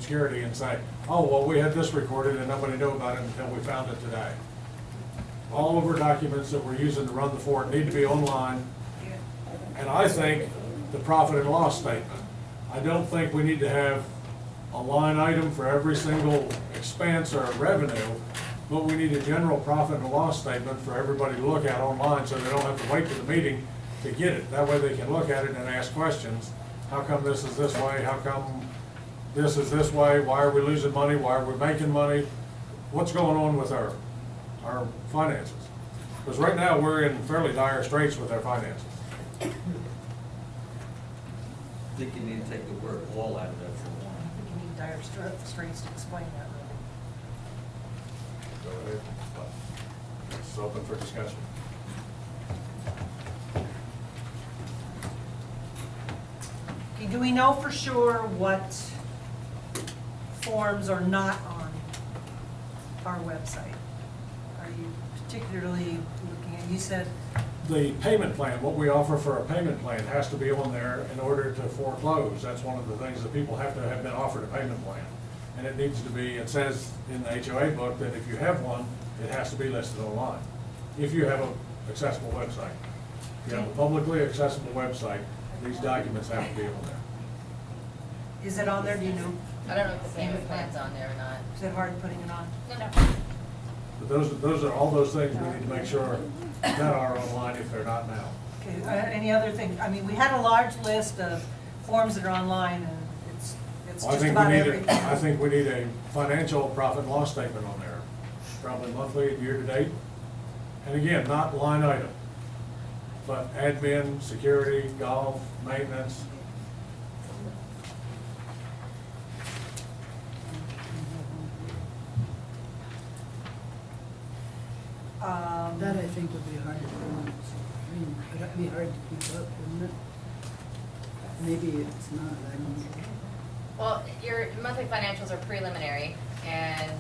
security and say, oh, well, we had this recorded and nobody knew about it until we found it today. All of our documents that we're using to run the fort need to be online. And I think the profit and loss statement. I don't think we need to have a line item for every single expense or revenue, but we need a general profit and loss statement for everybody to look at online so they don't have to wait to the meeting to get it. That way they can look at it and ask questions. How come this is this way? How come this is this way? Why are we losing money? Why are we making money? What's going on with our finances? Because right now, we're in fairly dire straits with our finances. I think you need to take the word all out of that for one. I think you need dire straits to explain that, really. Go ahead. It's open for discussion. Okay, do we know for sure what forms are not on our website? Are you particularly looking at, you said, The payment plan, what we offer for a payment plan has to be on there in order to foreclose. That's one of the things that people have to have been offered a payment plan. And it needs to be, it says in the HOA book that if you have one, it has to be listed online. If you have an accessible website. If you have a publicly accessible website, these documents have to be on there. is it on there, do you know? I don't know if the payment plan's on there or not. Is it hard putting it on? No. But those are all those things we need to make sure that are online if they're not now. Okay, any other thing? I mean, we had a large list of forms that are online, and it's I just think about we need everything. I think we need a financial profit and loss statement on there, probably monthly and year-to-date. And again, not line item, but admin, security, golf, maintenance. That I think would be hard to pronounce. I mean, it'd be hard to keep up, wouldn't it? Maybe it's not, I don't know. Well, your monthly financials are preliminary, and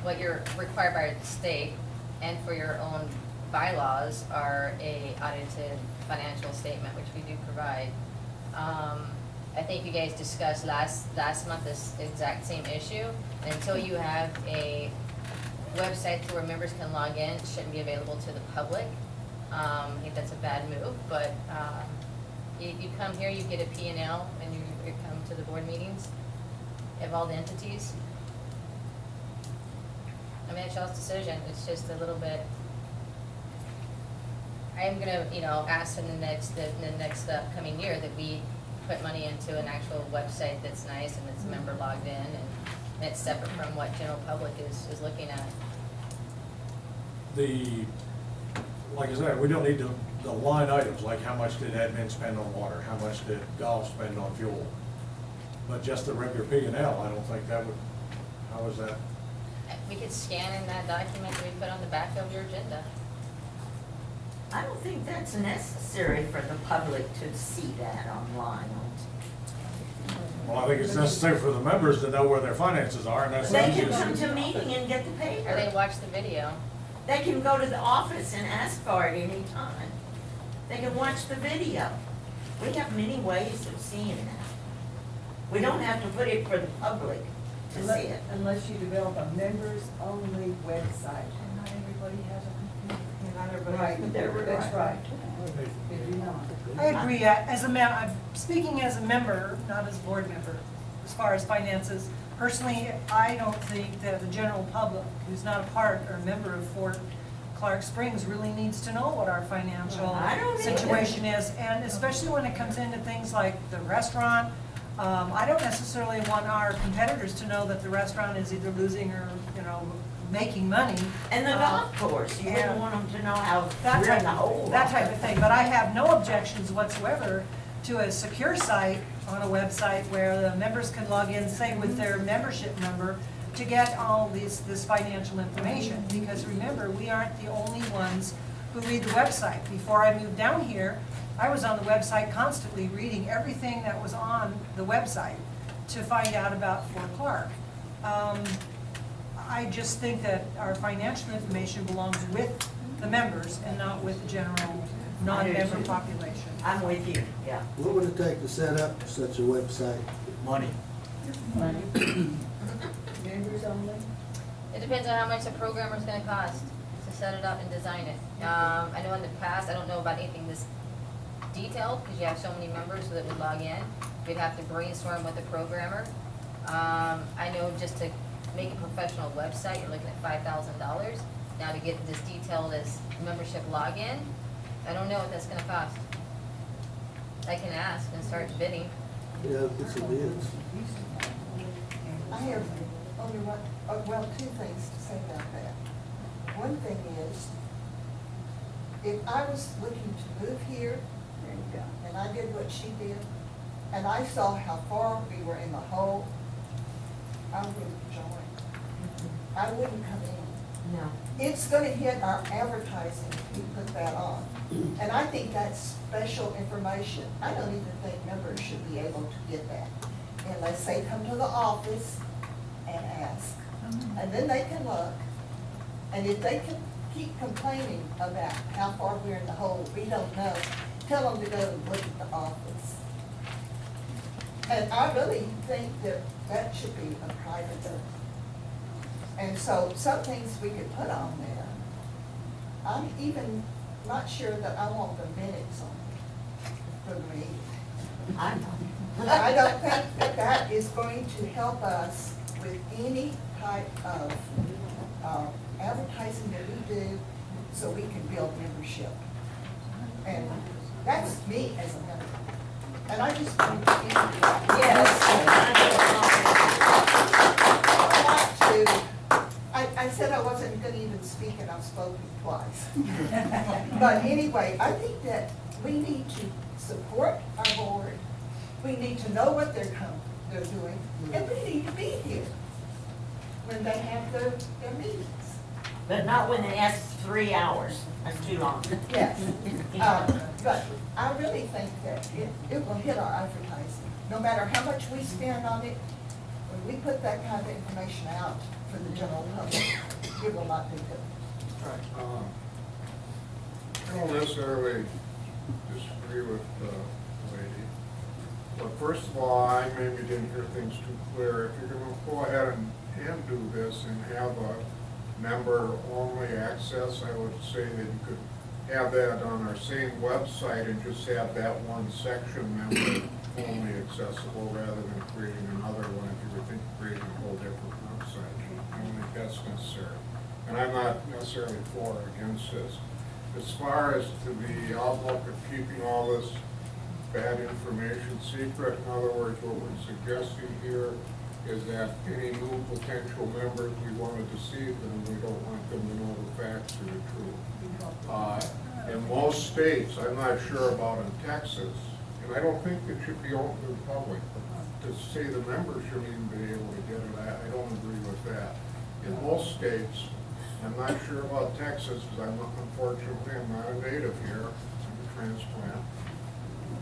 what you're required by the state and for your own bylaws are a audited financial statement, which we do provide. I think you guys discussed last month this exact same issue. And until you have a website to where members can log in, it shouldn't be available to the public. I think that's a bad move, but you come here, you get a P&L, and you come to the board meetings of all the entities. I mean, it's y'all's decision, it's just a little bit. I am gonna, ask in the next upcoming year that we put money into an actual website that's nice and it's member logged in and it's separate from what general public is looking at. Like I said, we don't need the line items, like how much did admin spend on water, how much did golf spend on fuel? But just the regular P&L, I don't think that would, how is that? We could scan in that document that we put on the back of your agenda. I don't think that's necessary for the public to see that online. Well, I think it's necessary for the members to know where their finances are, and that's the They can easiest. come to a meeting and get the Or they paper. watch the video. They can go to the office and ask for it anytime. They can watch the video. We have many ways of seeing that. We don't have to put it for the public to see it. Unless you develop a members-only website. And not everybody has a computer. Not everybody. Right, that's right. They do not. I agree, I'm speaking as a member, not as a board member, as far as finances. Personally, I don't think that the general public, who's not a part or a member of Fort Clark Springs, really needs to know what our financial I don't either. situation is, and especially when it comes into things like the restaurant. I don't necessarily want our competitors to know that the restaurant is either losing or, making money. And the golf course, you wouldn't and want them to know how that we're in type the hole. of, that type of thing, but I have no objections whatsoever to a secure site on a website where the members can log in, say with their membership number, to get all this financial information. Because remember, we aren't the only ones who read the website. Before I moved down here, I was on the website constantly reading everything that was on the website to find out about Fort Clark. I just think that our financial information belongs with the members and not with the general non-member population. I'm with you, yeah. What would it take to set up such a website? Money. Members only? It depends on how much the programmer's gonna cost to set it up and design it. I know in the past, I don't know about anything this detailed, because you have so many members that would log in. We'd have to brainstorm with the programmer. I know just to make a professional website, you're looking at $5,000. Now to get this detailed as membership login, I don't know what that's gonna cost. I can ask and start bidding. Yeah, it's a bids. I have only one, well, two things to say about that. One thing is, if I was looking to move here, There you go. and I did what she did, and I saw how far we were in the hole, I wouldn't join. I wouldn't come in. No. It's gonna hit our advertising if we put that on. And I think that's special information. I don't even think members should be able to get that unless they come to the office and ask. And then they can look. And if they can keep complaining about how far we're in the hole, we don't know, tell them to go and look at the office. And I really think that that should be a private domain. And so some things we could put on there. I'm even not sure that I want the minutes on for the meeting. I know. I don't think that that is going to help us with any type of advertising that we do so we can build membership. And that's me as a member. And I just want to end. I said I wasn't gonna even speak and I've spoken twice. But anyway, I think that we need to support our board. We need to know what they're doing, and we need to be here when they have their meetings. But not when they ask 3 hours, that's too long. Yes. But I really think that it will hit our advertising, no matter how much we spend on it. When we put that kind of information out for the general public, it will not be good. I don't necessarily disagree with the lady. But first of all, I maybe didn't hear things too clear. If you're gonna go ahead and do this and have a member-only access, I would say that you could have that on our same website and just have that one section member-only accessible rather than creating another one if you were thinking of creating a whole different website. I don't think that's necessary. And I'm not necessarily for or against this. As far as to the outlook of keeping all this bad information secret, in other words, what we're suggesting here is that any new potential members, we want to deceive them, we don't want them to know the facts or the truth. In most states, I'm not sure about in Texas, and I don't think it should be open to the public, but to say the members shouldn't even be able to get it, I don't agree with that. In most states, I'm not sure about Texas, because unfortunately, I'm not a native here, I'm a transplant.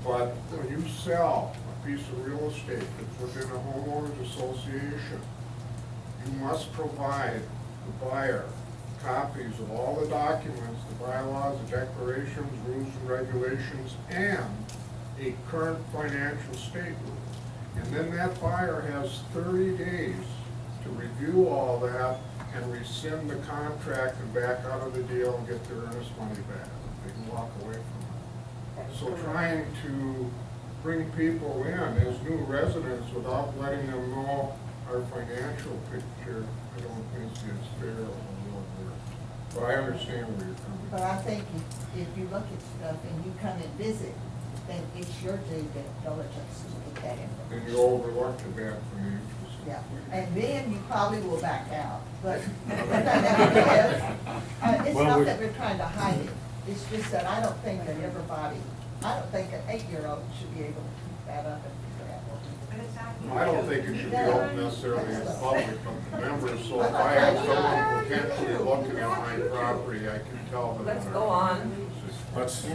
But when you sell a piece of real estate that's within a homeowners association, you must provide the buyer copies of all the documents, the bylaws, the declarations, rules and regulations, and a current financial statement. And then that buyer has 30 days to review all that and rescind the contract and back out of the deal and get their earnest money back. They can walk away from it. So trying to bring people in as new residents without letting them know our financial picture, I don't think is fair or real work. But I understand where you're coming But from. I think if you look at stuff and you come and visit, then it's your due diligence to put that in. And you overlook the bad financial Yeah, situation. and then you probably will back out, but it's Well, not we- that we're trying to hide it. It's just that I don't think that everybody, I don't think an 8-year-old should be able to keep that up and figure out what to do. I don't think it should be open necessarily in public, but the members, so if I have someone potentially looking at my property, I can tell them. Let's go on. Let's, do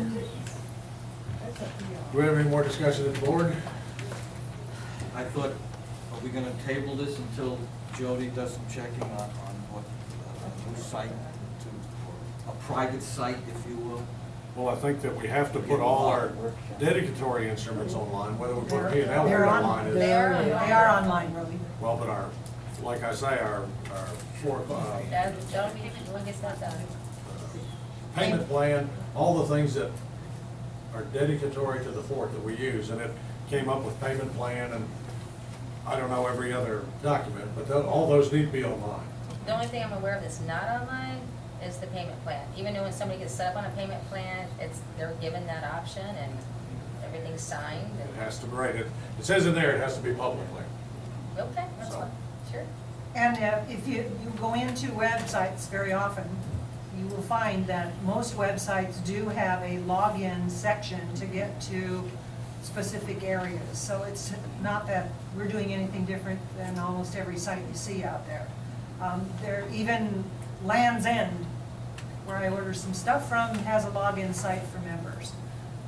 That's up to you. we have any more discussion at the board? I thought, are we gonna table this until Jody does some checking on what, a new site to, or a private site, if you will? Well, I think that we have to put all our dedicatory instruments online, whether we put P and L They're online. on- is- They are online, Roby. Well, but our, like I say, our Don't be, we'll get that done. payment plan, all the things that are dedicatory to the fort that we use, and it came up with payment plan and, I don't know, every other document, but all those need to be online. The only thing I'm aware of that's not online is the payment plan. Even though when somebody gets set up on a payment plan, they're given that option and everything's signed. It has to be, right, it says in there it has to be publicly. Okay, that's So- fine, sure. And if you go into websites very often, you will find that most websites do have a login section to get to specific areas. So it's not that we're doing anything different than almost every site you see out there. Even Land's End, where I order some stuff from, has a login site for members.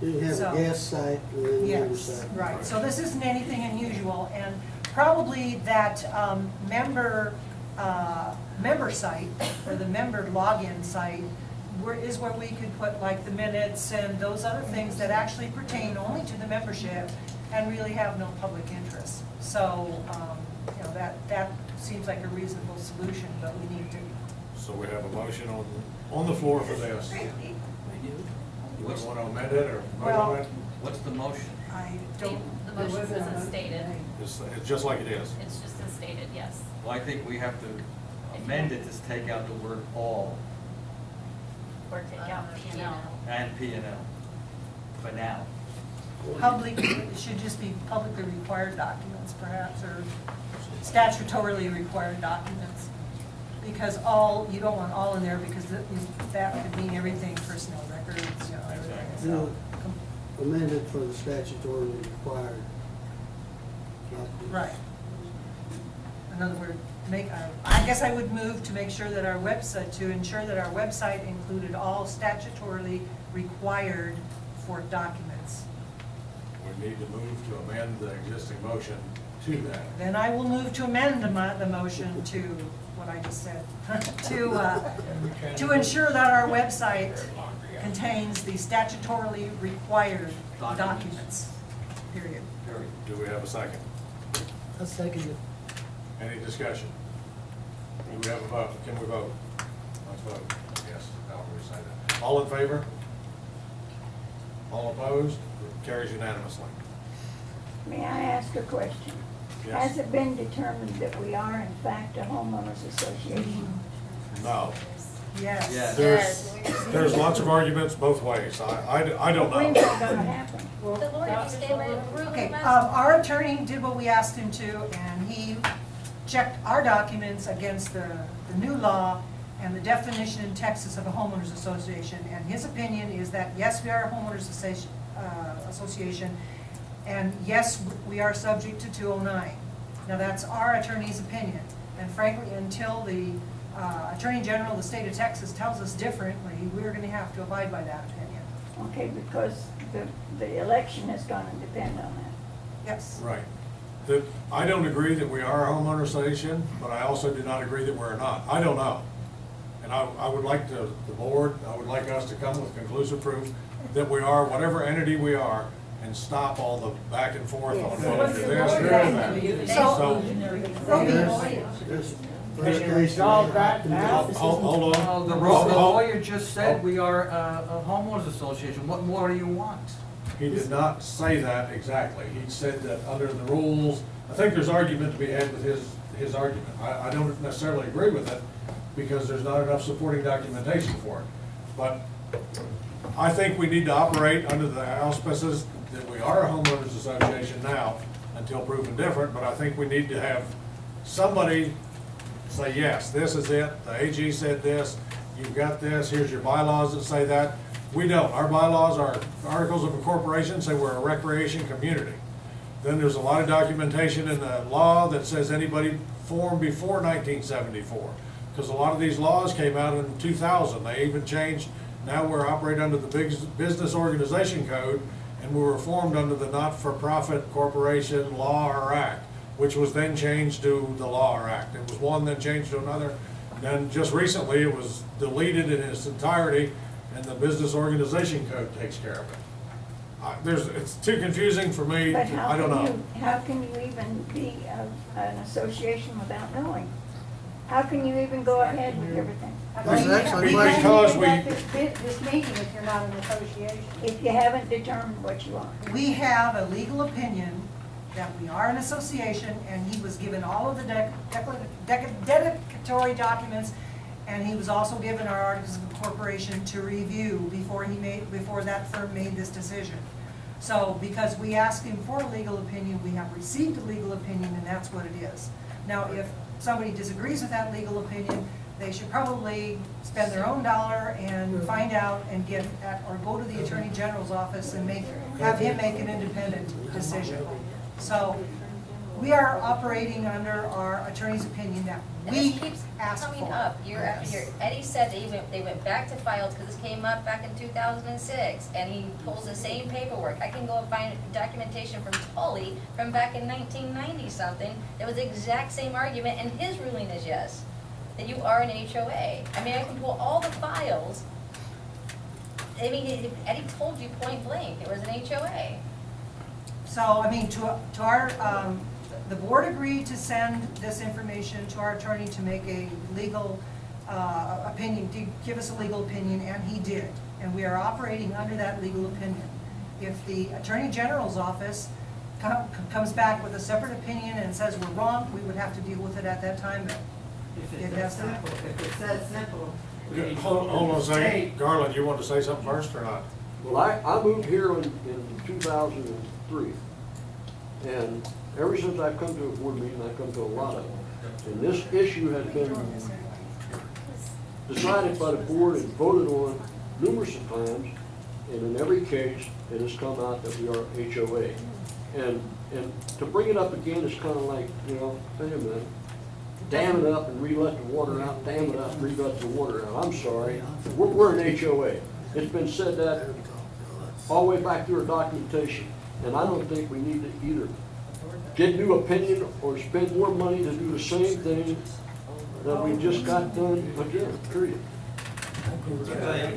You have So- a gas site and then another Yes, site. right, so this isn't anything unusual, and probably that member site, or the member login site, is where we could put like the minutes and those other things that actually pertain only to the membership and really have no public interest. So, that seems like a reasonable solution, but we need to. So we have a motion on the floor for this. You want to amend it or vote Well- on it? What's the motion? I don't. The motion isn't stated. It's just like it is. It's just as stated, yes. Well, I think we have to amend it to take out the word all Or take out P and L. and P and L for now. Public, it should just be publicly required documents perhaps, or statutorily required documents. Because you don't want all in there because that could mean everything, personnel records, everything. You know, So, amended for the statutory required. right. In other words, I guess I would move to make sure that our website, to ensure that our website included all statutorily required for documents. We need to move to amend the existing motion to that. Then I will move to amend the motion to what I just said, to ensure that our website contains the statutorily required documents, period. Period. Do we have a second? I'll second it. Any discussion? Do we have a vote? Can we vote? Let's vote. Yes, however we say that. All in favor? All opposed? Carries unanimously. May I ask a question? Yes. Has it been determined that we are in fact a homeowners association? No. Yes. Yes. There's lots of arguments both ways. I don't When's know. that gonna happen? The Lord, if you stay away, approve Okay, the message. our attorney did what we asked him to, and he checked our documents against the new law and the definition in Texas of a homeowners association, and his opinion is that, yes, we are a homeowners association, and yes, we are subject to 209. Now, that's our attorney's opinion, and frankly, until the Attorney General of the state of Texas tells us differently, we're gonna have to abide by that opinion. Okay, because the election is gonna depend on that. Yes. Right. I don't agree that we are a homeowner association, but I also do not agree that we're not. I don't know. And I would like the board, I would like us to come with conclusive proof that we are whatever entity we are and stop all the back and forth on voting for this or that. So, There's frustration. Hold on. The lawyer just said we are a homeowners association. What more do you want? He did not say that exactly. He said that under the rules, I think there's argument to be had with his argument. I don't necessarily agree with it because there's not enough supporting documentation for it. But I think we need to operate under the auspices that we are a homeowners association now until proven different, but I think we need to have somebody say, yes, this is it, the AG said this, you've got this, here's your bylaws that say that. We don't. Our bylaws, our articles of incorporation say we're a recreation community. Then there's a lot of documentation in the law that says anybody formed before 1974. Because a lot of these laws came out in 2000. They even changed, now we're operating under the Business Organization Code, and we were formed under the Not-for-Profit Corporation Law or Act, which was then changed to the Law or Act. It was one, then changed to another. Then just recently, it was deleted in its entirety, and the business organization code takes care of it. It's too confusing for me, But how I don't can know. how can you even be an association without knowing? How can you even go ahead with everything? That's actually Be- my- because we- This meeting if you're not an association. If you haven't determined what you are. We have a legal opinion that we are an association, and he was given all of the dedicatory documents, and he was also given our articles of incorporation to review before that firm made this decision. So, because we asked him for a legal opinion, we have received a legal opinion, and that's what it is. Now, if somebody disagrees with that legal opinion, they should probably spend their own dollar and find out and or go to the Attorney General's office and have him make an independent decision. So, we are operating under our attorney's opinion that And we this keeps asked for. coming up year after year. Eddie said they went back to files because this came up back in 2006, and he pulls the same paperwork. I can go and find documentation from Tully from back in 1990 something. That was the exact same argument, and his ruling is yes, that you are an HOA. I mean, I can pull all the files. I mean, Eddie told you point blank, it was an HOA. So, I mean, to our, the board agreed to send this information to our attorney to make a legal opinion, to give us a legal opinion, and he did. And we are operating under that legal opinion. If the Attorney General's office comes back with a separate opinion and says we're wrong, we would have to deal with it at that time, but If it's that simple, if it's that simple. Hold on a second, Garland, you want to say something first or not? Well, I moved here in 2003, and ever since I've come to a board meeting, I've come to a lot of them. And this issue has been decided by the board and voted on numerous of times, and in every case, it has come out that we are HOA. And to bring it up again is kind of like, wait a minute, dam it up and re-let the water out, dam it up, re-let the water out. I'm sorry, we're an HOA. It's been said that all the way back through our documentation, and I don't think we need to either get new opinion or spend more money to do the same thing that we just got done again, period.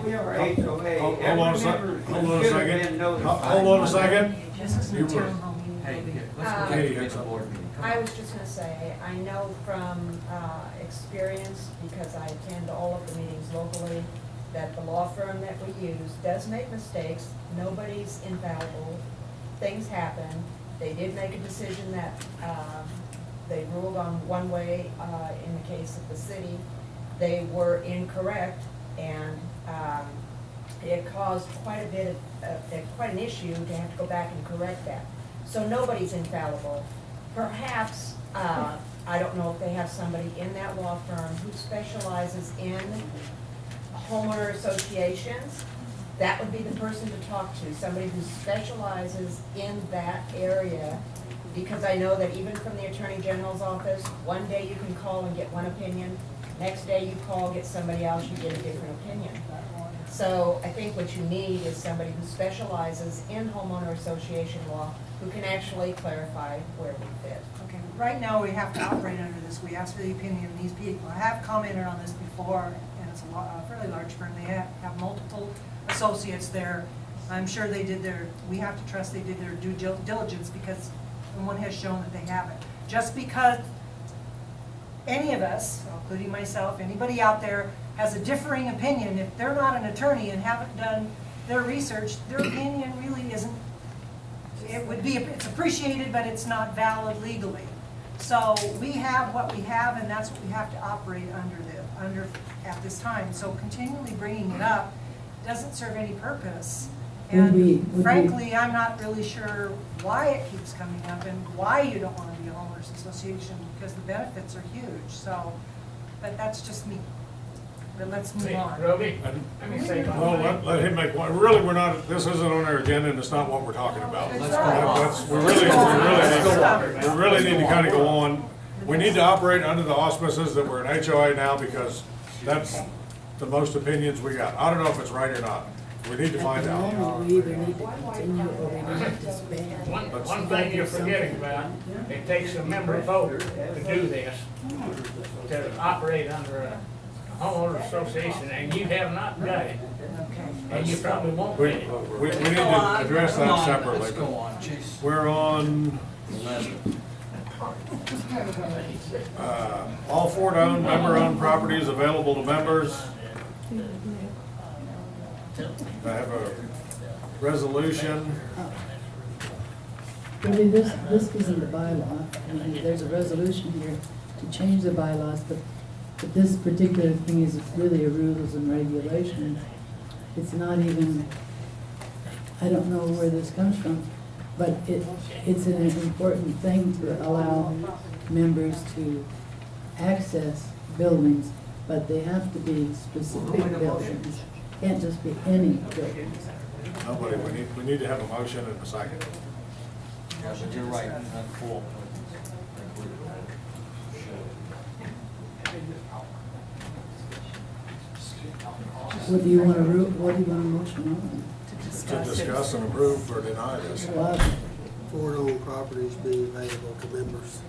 We are HOA. Hold on a second, hold on a second. this is You the were- town hall meeting. Hey, building. let's Katie go had get the something. board meeting. Come I on. was just gonna say, I know from experience, because I attend all of the meetings locally, that the law firm that we use does make mistakes. Nobody's infallible. Things happen. They did make a decision that they ruled on one way in the case of the city. They were incorrect, and it caused quite an issue to have to go back and correct that. So nobody's infallible. Perhaps, I don't know if they have somebody in that law firm who specializes in homeowner associations. That would be the person to talk to, somebody who specializes in that area. Because I know that even from the Attorney General's office, one day you can call and get one opinion, next day you call, get somebody else, you get a different opinion. So I think what you need is somebody who specializes in homeowner association law, who can actually clarify where we fit. Okay, right now, we have to operate under this, we ask for the opinion of these people. I have commented on this before, and it's a fairly large firm, they have multiple associates there. I'm sure they did we have to trust they did their due diligence, because someone has shown that they haven't. Just because any of us, including myself, anybody out there, has a differing opinion, if they're not an attorney and haven't done their research, their opinion really isn't, it's appreciated, but it's not valid legally. So we have what we have, and that's what we have to operate under at this time. So continually bringing it up doesn't serve any purpose. And frankly, I'm not really sure why it keeps coming up and why you don't want to be a homeowners association, because the benefits are huge, so, but that's just me. But let's move on. Roby, well, let him make one, really, this isn't on our agenda, and it's not what we're talking about. Let's go on. We really need to kind of go on. We need to operate under the auspices that we're an HOA now, because that's the most opinions we got. I don't know if it's right or not. We need to find At the out. moment, we either need to continue or we need to disband. One thing you're forgetting about, it takes a member vote to do this, to operate under a homeowners association, and you have not got it, Okay. and you probably won't We, get it. we need to address Come that on, separately. let's go on, jeez. We're on, 11. all Ford-owned, member-owned properties available to members. I have a resolution. I mean, this isn't the bylaw. I mean, there's a resolution here to change the bylaws, but this particular thing is really a rules and regulations. It's not even, I don't know where this comes from, but it's an important thing to allow members to access buildings, but they have to be specific buildings. Can't just be any buildings. Nobody, we need to have a motion and a second. Yeah, but you're right, not full. What do you want to motion on? To discuss and approve or deny this. Well, Ford-owned properties being available to members.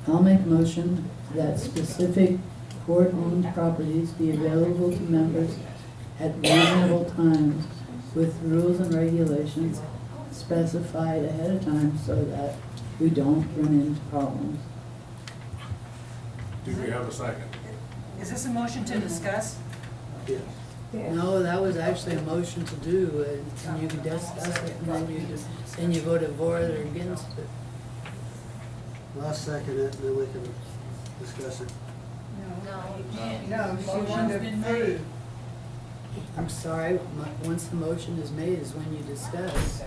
I'll make a motion that specific court-owned properties be available to members at reasonable times with rules and regulations specified ahead of time so that we don't run into problems. Do we have a second? Is this a motion to discuss? Yes. No, that was actually a motion to do, and you can discuss it, and then you voted for it or against it. Well, I second it, and then we can discuss it. No. No, she wanted to approve. I'm sorry, once the motion is made is when you discuss.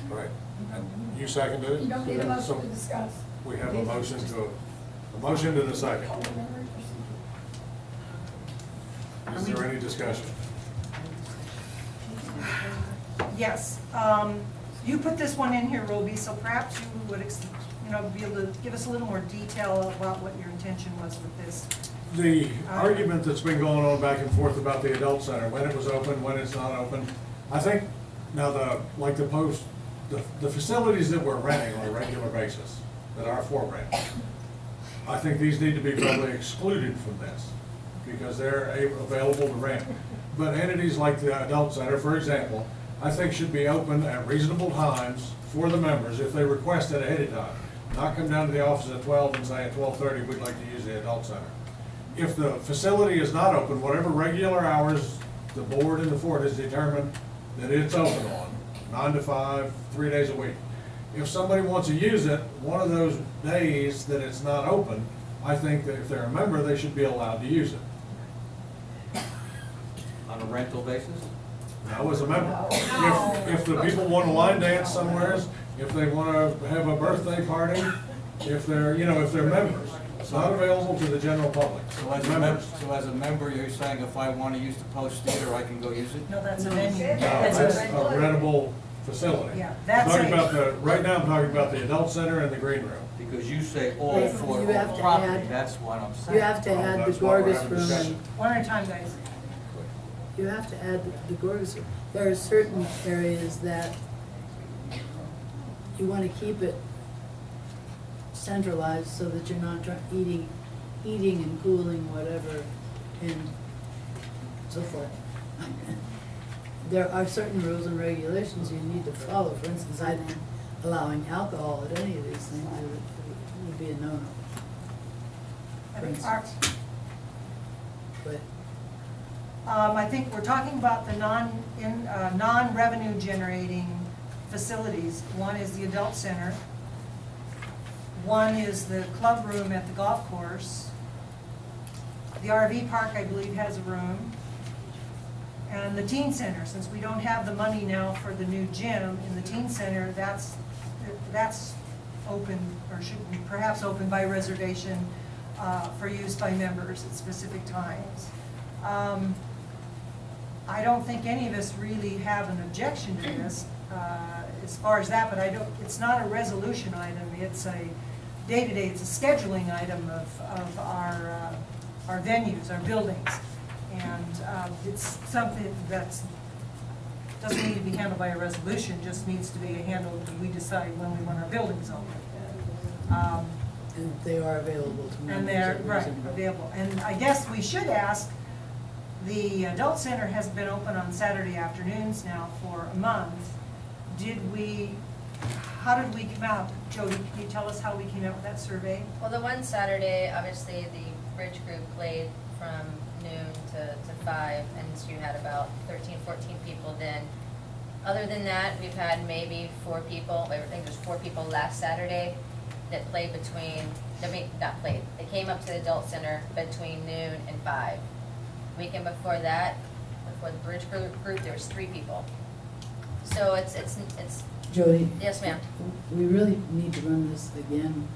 Right. And you seconded it? You don't need a motion So to discuss. we have a motion to the second. Is there any discussion? Yes. You put this one in here, Roby, so perhaps you would, be able to give us a little more detail about what your intention was with this. The argument that's been going on back and forth about the adult center, when it was open, when it's not open, I think now the facilities that we're renting on a regular basis, that are for rent, I think these need to be probably excluded from this because they're available to rent. But entities like the adult center, for example, I think should be open at reasonable times for the members if they request it ahead of time. Not come down to the office at 12 and say at 12:30 we'd like to use the adult center. If the facility is not open, whatever regular hours the board and the fort has determined that it's open on, 9 to 5, 3 days a week. If somebody wants to use it, one of those days that it's not open, I think that if they're a member, they should be allowed to use it. On a rental basis? Now, as a member, if the people want to line dance somewhere, if they want to have a birthday party, if they're members, it's not available to the general public. So as a member, you're saying if I want to use the Post Theater, I can go use it? No, that's a venue. No, that's a rentable facility. Yeah, that's I'm talking a- about right now I'm talking about the adult center and the green room. Because you say all You for have to property, add- that's what I'm saying. You have to add the That's why we're Gorgas having room. discussion. One at a time, guys. You have to add the Gorgas room. There are certain areas that you want to keep it centralized so that you're not eating and cooling, whatever, and so forth. There are certain rules and regulations you need to follow. For instance, I think allowing alcohol at any of these things would be a no-no. For instance. But I think we're talking about the non-revenue generating facilities. One is the adult center. One is the club room at the golf course. The RV park, I believe, has a room. And the teen center, since we don't have the money now for the new gym in the teen center, that's open, or should be perhaps open by reservation for use by members at specific times. I don't think any of us really have an objection to this as far as that, but it's not a resolution item, it's a day-to-day, it's a scheduling item of our venues, our buildings. And it's something that doesn't need to be handled by a resolution, just needs to be handled when we decide when we want our buildings open. They are available to members. And they're, of right, reasonable- available. And I guess we should ask, the adult center has been open on Saturday afternoons now for a month. How did we come out? Jody, can you tell us how we came out with that survey? Well, the one Saturday, obviously, the bridge group played from noon to 5, and so you had about 13, 14 people then. Other than that, we've had maybe 4 people, I think there's 4 people last Saturday that played between, not played, they came up to the adult center between noon and 5. Weekend before that, before the bridge group, there was 3 people. So it's, Jody? yes, ma'am. We really need to run this again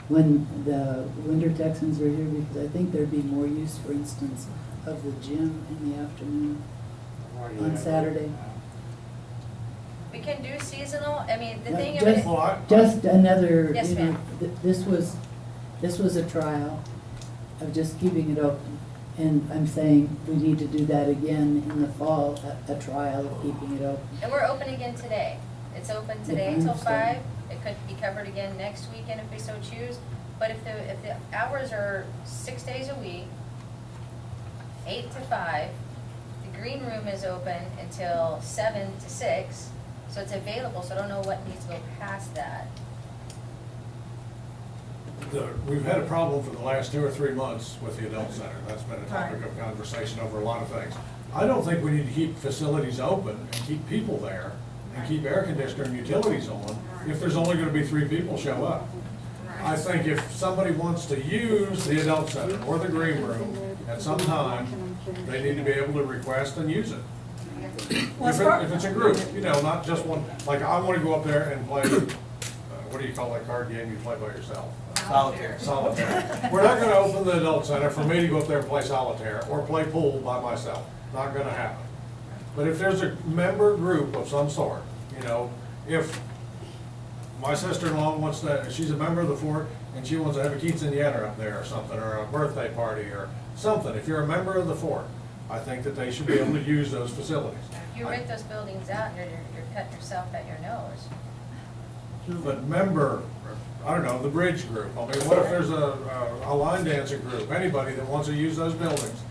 when the Winter Texans are here, because I think there'd be more use, for instance, of the gym in the afternoon on Saturday. We can do seasonal, I mean, the No, thing of just- it. Well, Just another, Yes, you know, ma'am. this was a trial of just keeping it open. And I'm saying we need to do that again in the fall, a trial of keeping it open. And we're open again today. It's open Yeah, today I till understand. 5. It could be covered again next weekend if we so choose. But if the hours are 6 days a week, 8 to 5, the green room is open until 7 to 6, so it's available, so I don't know what needs to go past that. We've had a problem for the last 2 or 3 months with the adult center. That's been a topic of conversation over a lot of things. I don't think we need to keep facilities open and keep people there and keep air conditioner and utilities on if there's only gonna be 3 people show up. I think if somebody wants to use the adult center or the green room at some time, they need to be able to request and use it. If it's a group, you know, not just one, like I wanna go up there and play, what do you call that card game you play by yourself? Solitaire. Solitaire. We're not gonna open the adult center for me to go up there and play solitaire or play pool by myself. Not gonna happen. But if there's a member group of some sort, you know, if my sister-in-law wants to, she's a member of the fort and she wants to have a quinceañera up there or something, or a birthday party or something, if you're a member of the fort, I think that they should be able to use those facilities. If you rent those buildings out, you're cutting yourself at your nose. But member, I don't know, the bridge group, I mean, what if there's a line dancing group, anybody that wants to use those buildings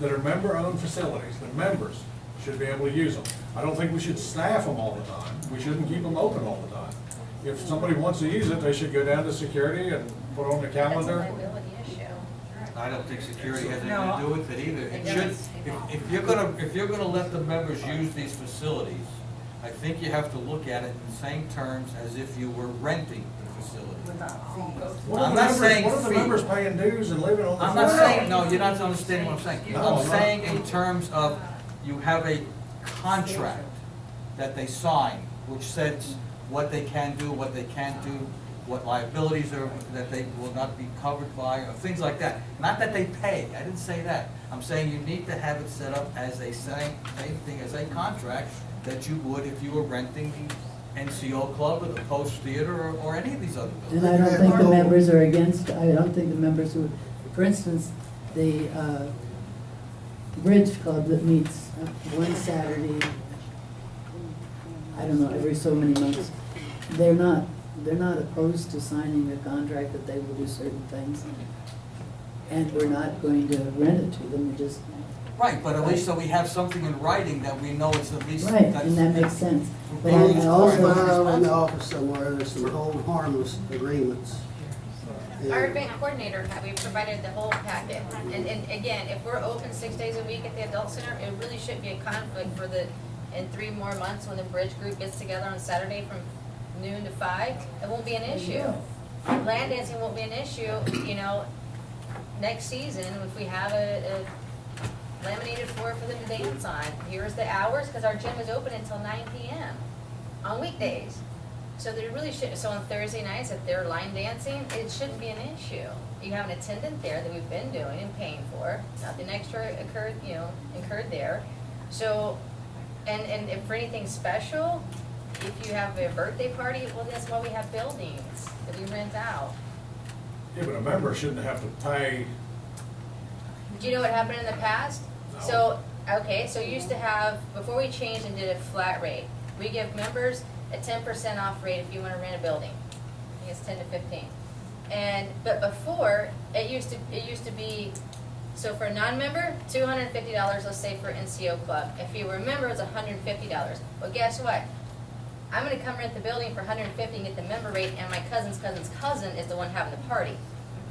that are member-owned facilities, the members should be able to use them. I don't think we should staff them all the time, we shouldn't keep them open all the time. If somebody wants to use it, they should go down to security and put on the That's a calendar. liability issue. I don't think security has No. anything to do with it either. It It should, does. if you're gonna let the members use these facilities, I think you have to look at it in the same terms as if you were renting the facility. Without fees. What I'm are the not members- saying What are the fee. members paying dues and living on the I'm fort? not saying, no, you're not understanding what I'm saying. No, I'm I'm not. saying in terms of, you have a contract that they sign, which says what they can do, what they can't do, what liabilities are, that they will not be covered by, or things like that. Not that they pay, I didn't say that. I'm saying you need to have it set up as a same thing as a contract that you would if you were renting the NCO club or the Post Theater or any of these other buildings. And I don't think the members are against, I don't think the members would, for instance, the bridge club that meets one Saturday, I don't know, every so many months, they're not opposed to signing a contract that they will do certain things. And we're not going to rent it to them, we're just. Right, but at least so we have something in writing that we know it's at least. Right, that's- and that makes sense. But Well, I also, File in the office somewhere, there's some hold harmless agreements. Our And event coordinator, we provided the whole packet. And again, if we're open 6 days a week at the adult center, it really shouldn't be a conflict for in 3 more months when the bridge group gets together on Saturday from noon to 5, it won't be an issue. Land dancing won't be an issue, you know, next season, if we have a laminated floor for them to dance on. Here's the hours, because our gym is open until 9 PM on weekdays. So there really should, so on Thursday nights, if they're line dancing, it shouldn't be an issue. You have an attendant there that we've been doing and paying for, nothing extra incurred there. So, and if for anything special, if you have a birthday party, well, that's why we have buildings that we rent out. Yeah, but a member shouldn't have to pay. Do you know what happened in the past? No. So, okay, so you used to have, before we changed and did a flat rate, we give members a 10% off rate if you want to rent a building. I think it's 10 to 15. But before, it used to be, so for a non-member, $250, let's say for NCO club. If you were a member, it's $150. Well, guess what? I'm gonna come rent the building for $150 and get the member rate, and my cousin's cousin's cousin is the one having the party.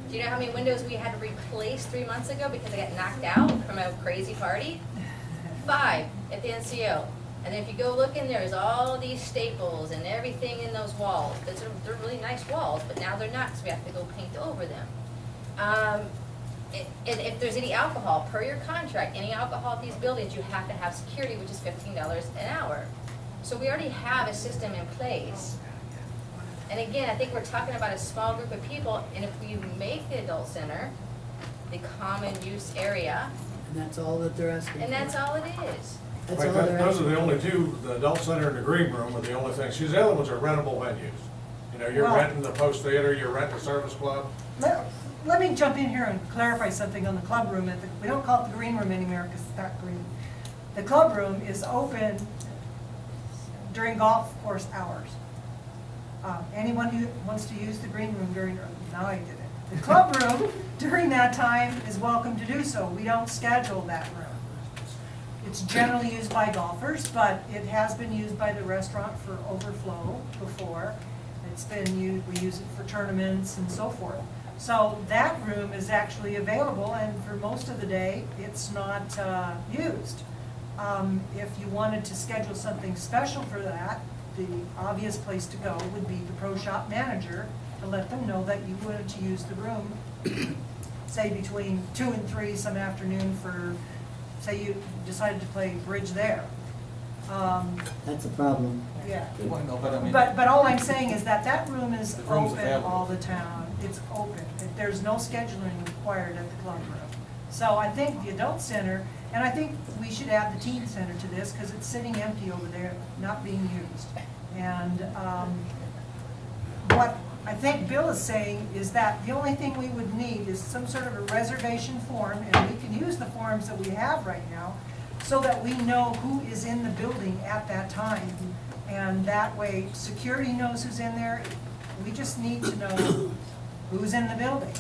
Do you know how many windows we had to replace 3 months ago because they got knocked out from a crazy party? 5 at the NCO. And then if you go look in there, there's all these staples and everything in those walls. They're really nice walls, but now they're not, so we have to go paint over them. If there's any alcohol, per your contract, any alcohol at these buildings, you have to have security, which is $15 an hour. So we already have a system in place. And again, I think we're talking about a small group of people, and if we make the adult center the common use area, And that's all that they're asking for. and that's all it is. That's Right, all they're those are asking the for. only two, the adult center and the green room are the only things. The other ones are rentable venues. You know, you're Well- renting the Post Theater, you're renting the Service Club. Let me jump in here and clarify something on the club room. We don't call it the green room anymore because it's not green. The club room is open during golf course hours. Anyone who wants to use the green room during, now I did it. The club room during that time is welcome to do so. We don't schedule that room. It's generally used by golfers, but it has been used by the restaurant for overflow before. It's been used, we use it for tournaments and so forth. So that room is actually available, and for most of the day, it's not used. If you wanted to schedule something special for that, the obvious place to go would be the pro shop manager to let them know that you wanted to use the room, say between 2 and 3 some afternoon for, say you decided to play bridge there. That's a problem. Yeah. Well, no, but I mean. But all I'm saying is that that room is The room's open available. all the time. It's open. There's no scheduling required at the club room. So I think the adult center, and I think we should add the teen center to this because it's sitting empty over there, not being used. And what I think Bill is saying is that the only thing we would need is some sort of a reservation form, and we can use the forms that we have right now so that we know who is in the building at that time. And that way, security knows who's in there. We just need to know who's in the building.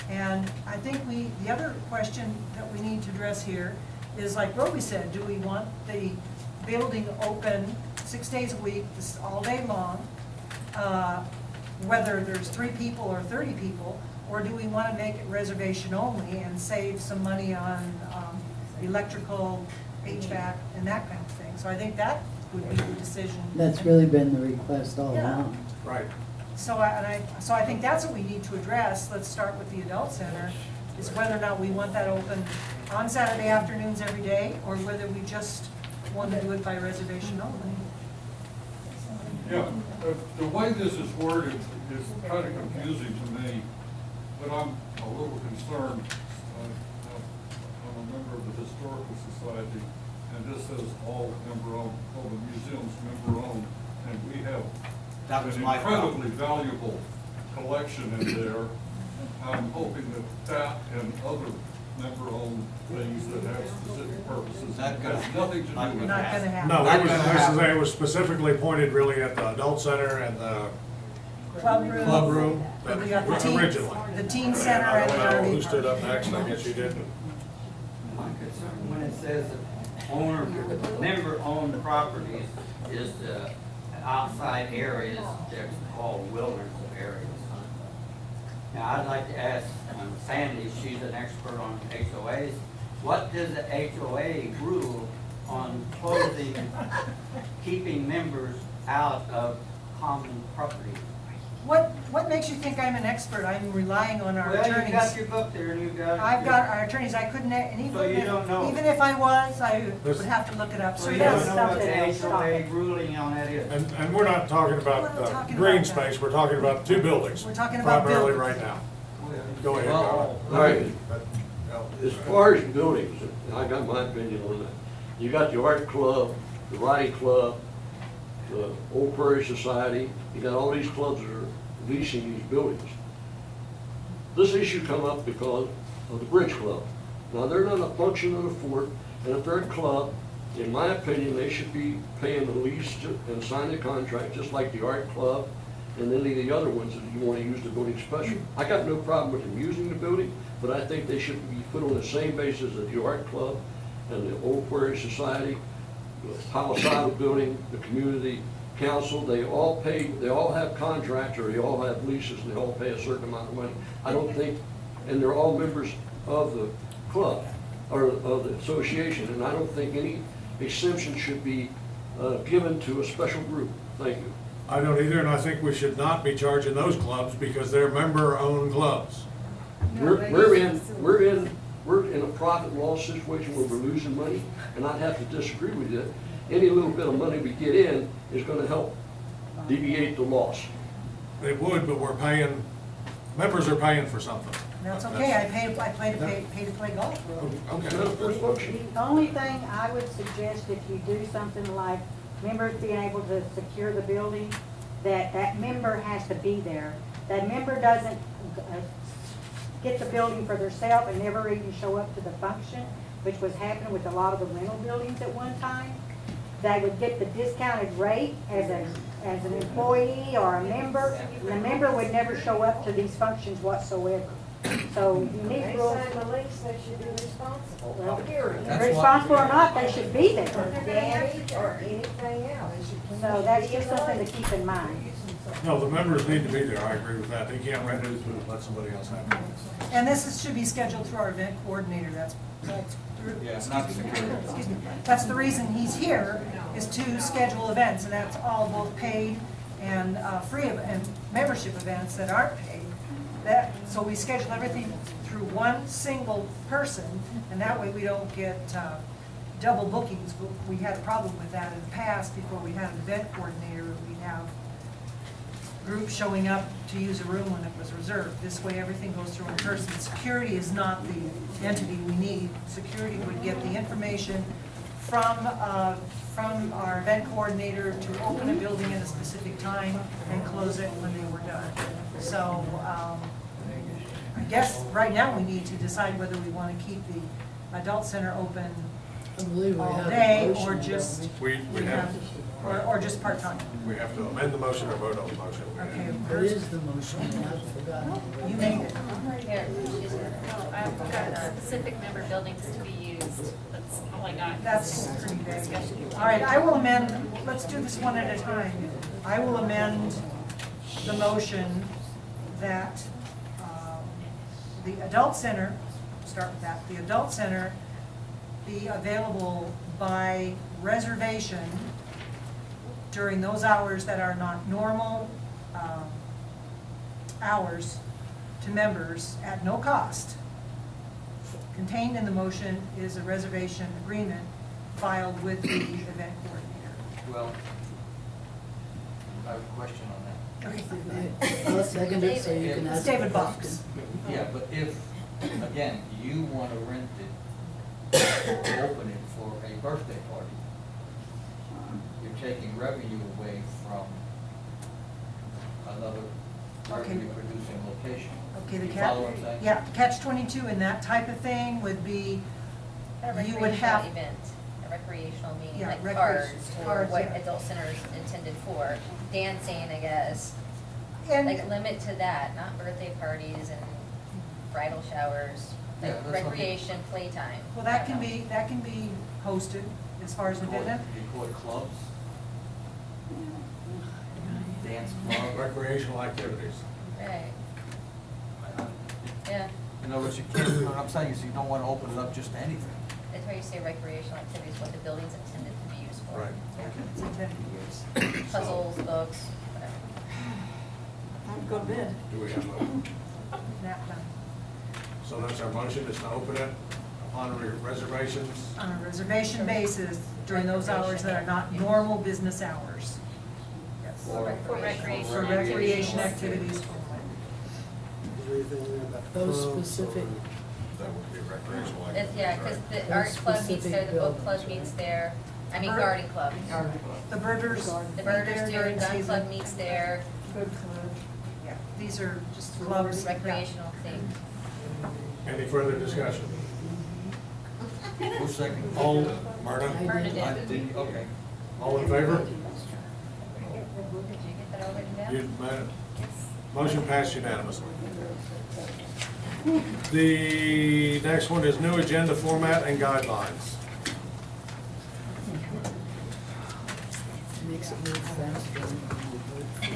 And I think the other question that we need to address here is, like Roby said, do we want the building open 6 days a week, all day long, whether there's 3 people or 30 people, or do we want to make it reservation only and save some money on electrical, HVAC, and that kind of thing? So I think that would be the decision. That's really been the request all Yeah. along. Right. So I think that's what we need to address. Let's start with the adult center, is whether or not we want that open on Saturday afternoons every day, or whether we just want to do it by reservation only. Yeah, the way this is worded is kind of confusing to me, but I'm a little concerned. I'm a member of the Historical Society, and this says all member-owned, all the museums member-owned, and we have That was an my incredibly valuable collection in there. I'm hoping that and other member-owned things that have specific purposes, That has nothing to do with Not that. gonna happen. No, Not it gonna was, happen. it was specifically pointed really at the adult center and the Club room. club room, And we got the teen, originally. the teen center I and don't the know RV who stood park. up next, I guess you did. My concern when it says that owner, member-owned properties is the outside areas they're called wilderness areas. Now, I'd like to ask Sandy, she's an expert on HOAs, what does the HOA rule on closing, keeping members out of common property? What makes you think I'm an expert? I'm relying on our Well, you got attorneys. your book there and you got. I've got our attorneys, I couldn't, and So you don't know. even if I was, I would have to look it up. So So you that's don't know what something the else. HOA ruling on that is? And we're not talking about We're not the talking green about that. space, we're talking about 2 buildings. We're talking about Primarily buildings. right now. Go ahead, All Carl. right, But, no. as far as buildings, I got my opinion on that. You got the art club, the riding club, the Old Prairie Society, you got all these clubs that are leasing these buildings. This issue come up because of the Bridge Club. Now, they're not a function of the fort, and if they're a club, in my opinion, they should be paying the lease and signing the contract, just like the art club and any of the other ones that you want to use the building special. I got no problem with them using the building, but I think they should be put on the same basis as the art club and the Old Quarry Society, the Palisado Building, the community council. They all have contracts, or they all have leases, and they all pay a certain amount of money. I don't think, and they're all members of the club, or of the association, and I don't think any exemption should be given to a special group. Thank you. I don't either, and I think we should not be charging those clubs because they're member-owned clubs. We're in a profit and loss situation where we're losing money, and I'd have to disagree with you. Any little bit of money we get in is gonna help deviate the loss. They would, but we're paying, members are paying for something. That's okay, I pay to play golf. Okay. Not a first function. The only thing I would suggest, if you do something like members being able to secure the building, that member has to be there. That member doesn't get the building for themselves and never even show up to the function, which was happening with a lot of the rental buildings at one time. They would get the discounted rate as an employee or a member, and the member would never show up to these functions whatsoever. So you need They rules. sign the lease, they should be responsible, Well, period. That's responsible or not, they should be there. Danny or anything else. So that's just something to keep in mind. No, the members need to be there, I agree with that. They can't rent it and let somebody else have it. And should be scheduled through our event coordinator, Yeah, not security. excuse me, that's the reason he's here, is to schedule events, and that's all both paid and free and membership events that aren't paid. So we schedule everything through one single person, and that way we don't get double bookings. We had a problem with that in the past. Before we had an event coordinator, we'd have groups showing up to use a room when it was reserved. This way, everything goes through in person. Security is not the entity we need. Security would get the information from our event coordinator to open a building at a specific time and close it when they were done. So, I guess right now we need to decide whether we want to keep the adult center open I believe we all have a day motion, or don't just, We have, or just part-time. we have to amend the motion or vote on the motion. Okay, What is the motion? I've forgotten. you made it. Here, I've got specific member buildings to be used. That's all I got. That's pretty big. All right, I will amend, let's do this one at a time. I will amend the motion that the adult center, start with that, the adult center be available by reservation during those hours that are not normal hours to members at no cost. Contained in the motion is a reservation agreement filed with the event coordinator. Well, I have a question on that. I'll second it so you can It's ask. David a Box. question. Yeah, but if, again, you want to rent it, open it for a birthday party, you're taking revenue away from another revenue-producing location. Okay, the You follow what I'm saying? yeah, catch-22 in that type of thing would be, A you would recreational have, event, a recreational meeting, Yeah, like recreation- cards, or cards, what yeah. adult center is intended for. Dancing, I guess, and, like limit to that, not birthday parties and bridal showers. Yeah, Like that's what I mean. recreation, playtime. well, that can be hosted as far as the event. You call it clubs? Dance club? Recreational activities. Right, yeah, In other words, you can't, what I'm saying is you don't want to open it up just to anything. that's why you say recreational activities, what the building's intended to be used for. Right. It's intended to be used. Puzzles, books, whatever. Time to go to bed. Do we have a, Nap time. so that's our motion, is to open it upon reservations? On a reservation basis during those hours that are not normal business hours. Yes. For recreation. For recreation activities only. Is there anything in there about Those clubs specific, or- That would be recreational It's, activities, yeah, because right? the art club meets specific there, the book buildings. club meets there, I mean Bird- garden club. The birders. The meet there birders do, during gun season. club meets there, Good club. Yeah, these are just clubs. recreational things. Any further discussion? Who's second? All, Marta, Murder I did. didn't, okay. all in favor? Did you get that all written down? Motion passed unanimously. The next one is new agenda format and guidelines. Makes it move faster.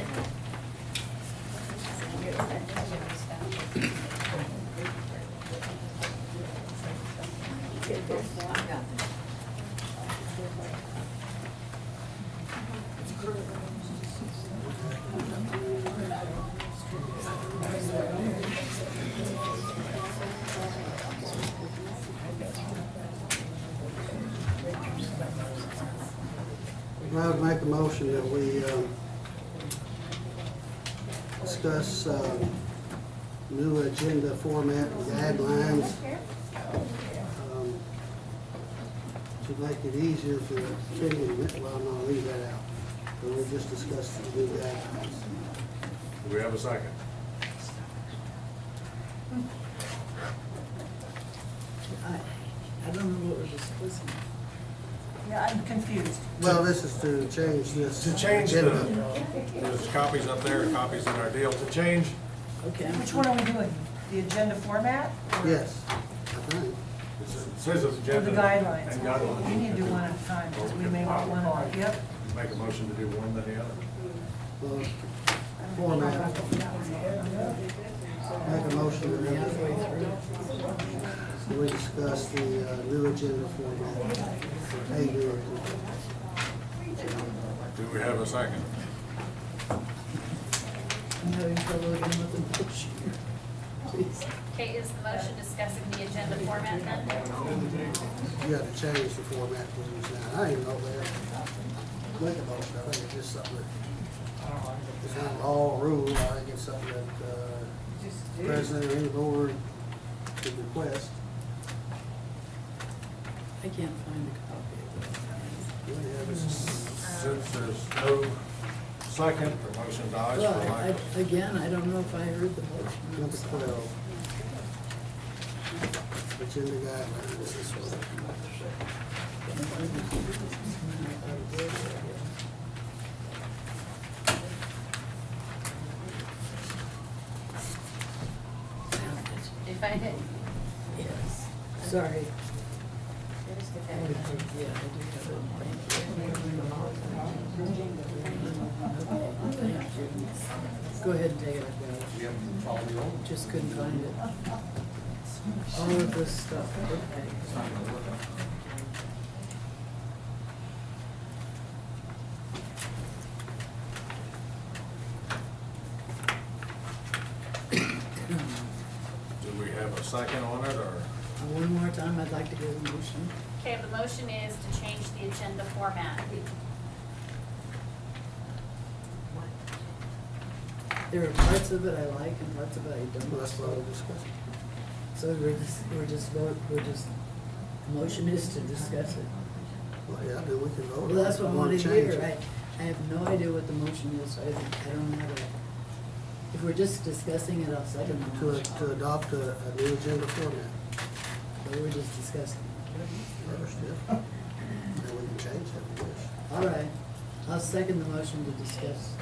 I would make a motion that we discuss new agenda format and guidelines to make it easier for continuing, well, no, leave that out. But we just discussed the new guidelines. Do we have a second? I don't know what we're discussing. Yeah, I'm confused. Well, this is to change this. To change the, agenda. there's copies up there, copies in our deal, to change, Okay. Which one are we doing? The agenda format? or- Yes, I think. it says it's Or agenda. the guidelines? And guidelines. We need to do one at a time, because we may want one of them. Yep. Make a motion to do one then the other. Well, format. Make a motion that we discuss the new agenda format. Hey, do it. Do we have a second? I'm having trouble again with the motion. Please. Okay, is the motion discussing the agenda format then? You have to change the format we use now. I didn't know that. Make a motion, I think it's just something that, it's not a law or rule, I think it's something that, president or any board could request. I can't find a copy of it. Since there's no second, the motion dies Well, for lack of. again, I don't know if I heard the motion. Number 12. Agenda guidelines, this one. Did you find it? Yes, sorry. Just get Yeah, I that. do have it. Thank you. Go ahead and take it, I've got it. Just couldn't find it. All of this stuff, okay. Do we have a second on it, or? One more time, I'd like to get a motion. Okay, the motion is to change the agenda format. There are parts of it I like and parts of it I don't. Well, that's what we're discussing. So the motion is to discuss it. Well, yeah, then we can vote. Well, that's what I want to change hear. it. I have no idea what the motion is, so I don't have a, if we're just discussing it, I'll second the motion. To adopt a new agenda format. But we're just discussing. First, yeah. Then we can change that, if we wish. All right, I'll second the motion to discuss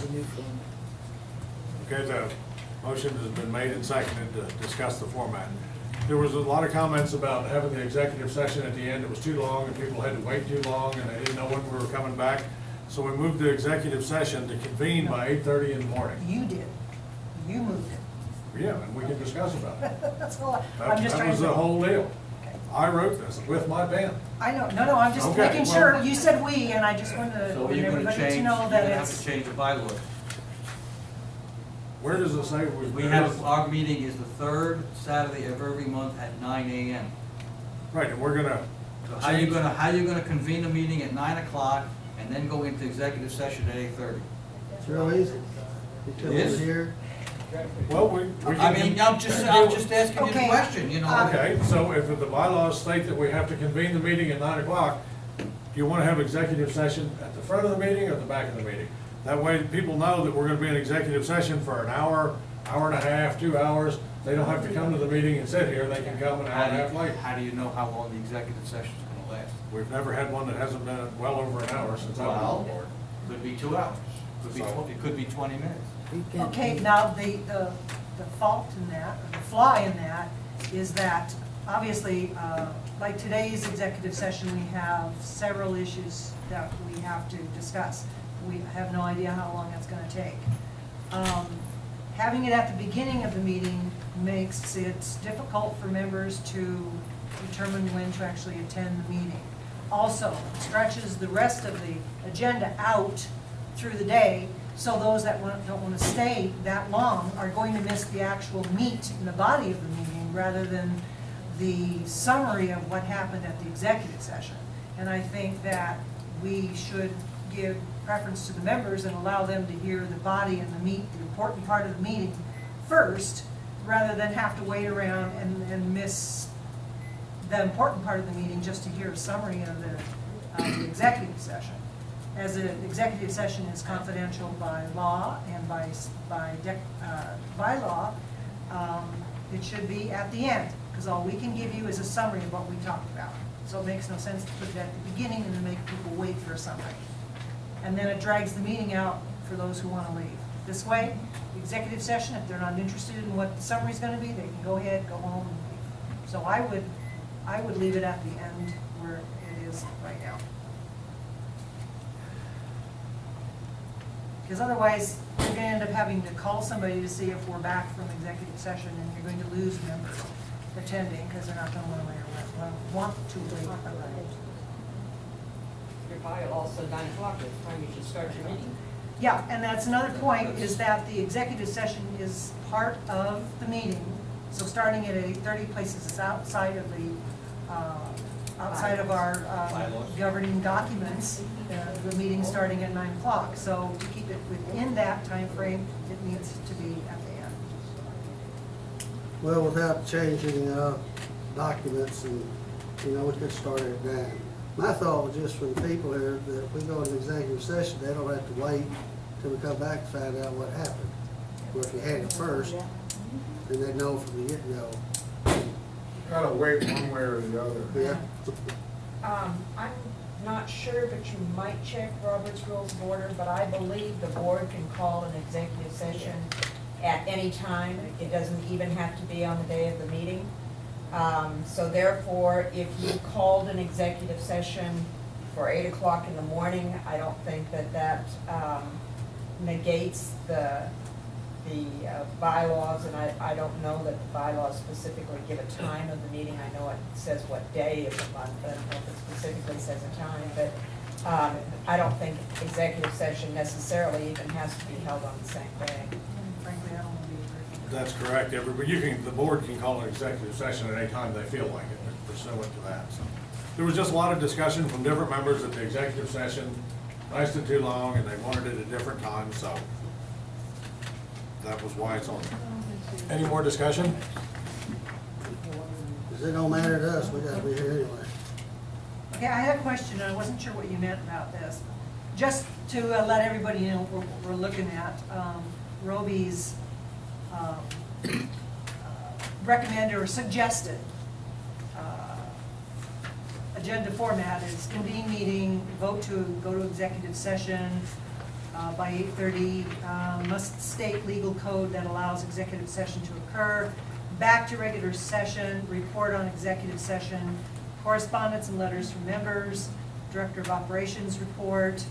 the new format. Okay, the motion has been made and seconded to discuss the format. There was a lot of comments about having the executive session at the end. It was too long and people had to wait too long and they didn't know when we were coming back. So we moved the executive session to convene by 8:30 in the morning. You did. You moved it. Yeah, and we can discuss about it. That's all. That I'm just trying was to. the whole deal. Okay. I wrote this with my pen. I know, no, I'm just Okay, making well- sure, you said we, and I just wanted So you're gonna everybody change, to you're know gonna that have it's. to change the bylaws. Where does it say? We have, our meeting is the third Saturday of every month at 9 a.m. Right, and we're gonna. So how you gonna convene a meeting at 9 o'clock and then go into executive session at 8:30? It's real easy. You come It is? over here, Well, we I can- mean, I'm just asking you the Okay. question, you know? Okay, so if the bylaws state that we have to convene the meeting at 9 o'clock, do you want to have executive session at the front of the meeting or the back of the meeting? That way people know that we're going to be in executive session for an hour, hour and a half, 2 hours. They don't have to come to the meeting and sit here, they can come an hour and a half later. How do you know how long the executive session is gonna last? We've never had one that hasn't been well over an hour since I've been on board. Could be 2 hours. It could be 20 minutes. You can't- Okay, now, the fault in that, or the flaw in that, is that, obviously, like today's executive session, we have several issues that we have to discuss. We have no idea how long it's gonna take. Having it at the beginning of the meeting makes it difficult for members to determine when to actually attend the meeting. Also, stretches the rest of the agenda out through the day, so those that don't want to stay that long are going to miss the actual meat in the body of the meeting rather than the summary of what happened at the executive session. And I think that we should give preference to the members and allow them to hear the body and the meat, the important part of the meeting first, rather than have to wait around and miss the important part of the meeting just to hear a summary of the executive session. As an executive session is confidential by law and by law, it should be at the end, because all we can give you is a summary of what we talked about. So it makes no sense to put it at the beginning and then make people wait for a summary. And then it drags the meeting out for those who want to leave. This way, the executive session, if they're not interested in what the summary is going to be, they can go ahead, go home, and leave. So I would leave it at the end where it is right now. Because otherwise, you're going to end up having to call somebody to see if we're back from executive session, and you're going to lose members attending because they're not going to want to wait around. Your bylaw said 9 o'clock, that's the time you should start your meeting. Yeah, and that's another point, is that the executive session is part of the meeting. So starting at 8:30 places us outside of our Bylaws. governing documents, the meeting starting at 9 o'clock. So to keep it within that time frame, it needs to be at the end. Well, without changing documents and, we could start at 9. My thought was just for the people here, that if we go into executive session, they don't have to wait till we come back to find out what happened. Or if you had it first, then they'd know from the get-go. Gotta wait one way or the other. Yeah. I'm not sure, but you might check Robert's Rules of Order, but I believe the board can call an executive session at any time. It doesn't even have to be on the day of the meeting. So therefore, if you called an executive session for 8 o'clock in the morning, I don't think that negates the bylaws, and I don't know that the bylaws specifically give a time of the meeting. I know it says what day of the month, I don't know if it specifically says a time, but I don't think executive session necessarily even has to be held on the same day. Frankly, I don't want to be a That's correct. The board can call an executive session at any time they feel like it, pursuant to that. So there was just a lot of discussion from different members that the executive session lasted too long and they wanted it at a different time, so that was why it's on there. Any more discussion? Because it don't matter to us, we gotta be here anyway. Okay, I had a question, and I wasn't sure what you meant about this. Just to let everybody know what we're looking at, Roby's recommended or suggested agenda format is convene meeting, vote to go to executive session by 8:30, must state legal code that allows executive session to occur, back to regular session, report on executive session, correspondence and letters from members, director of operations report,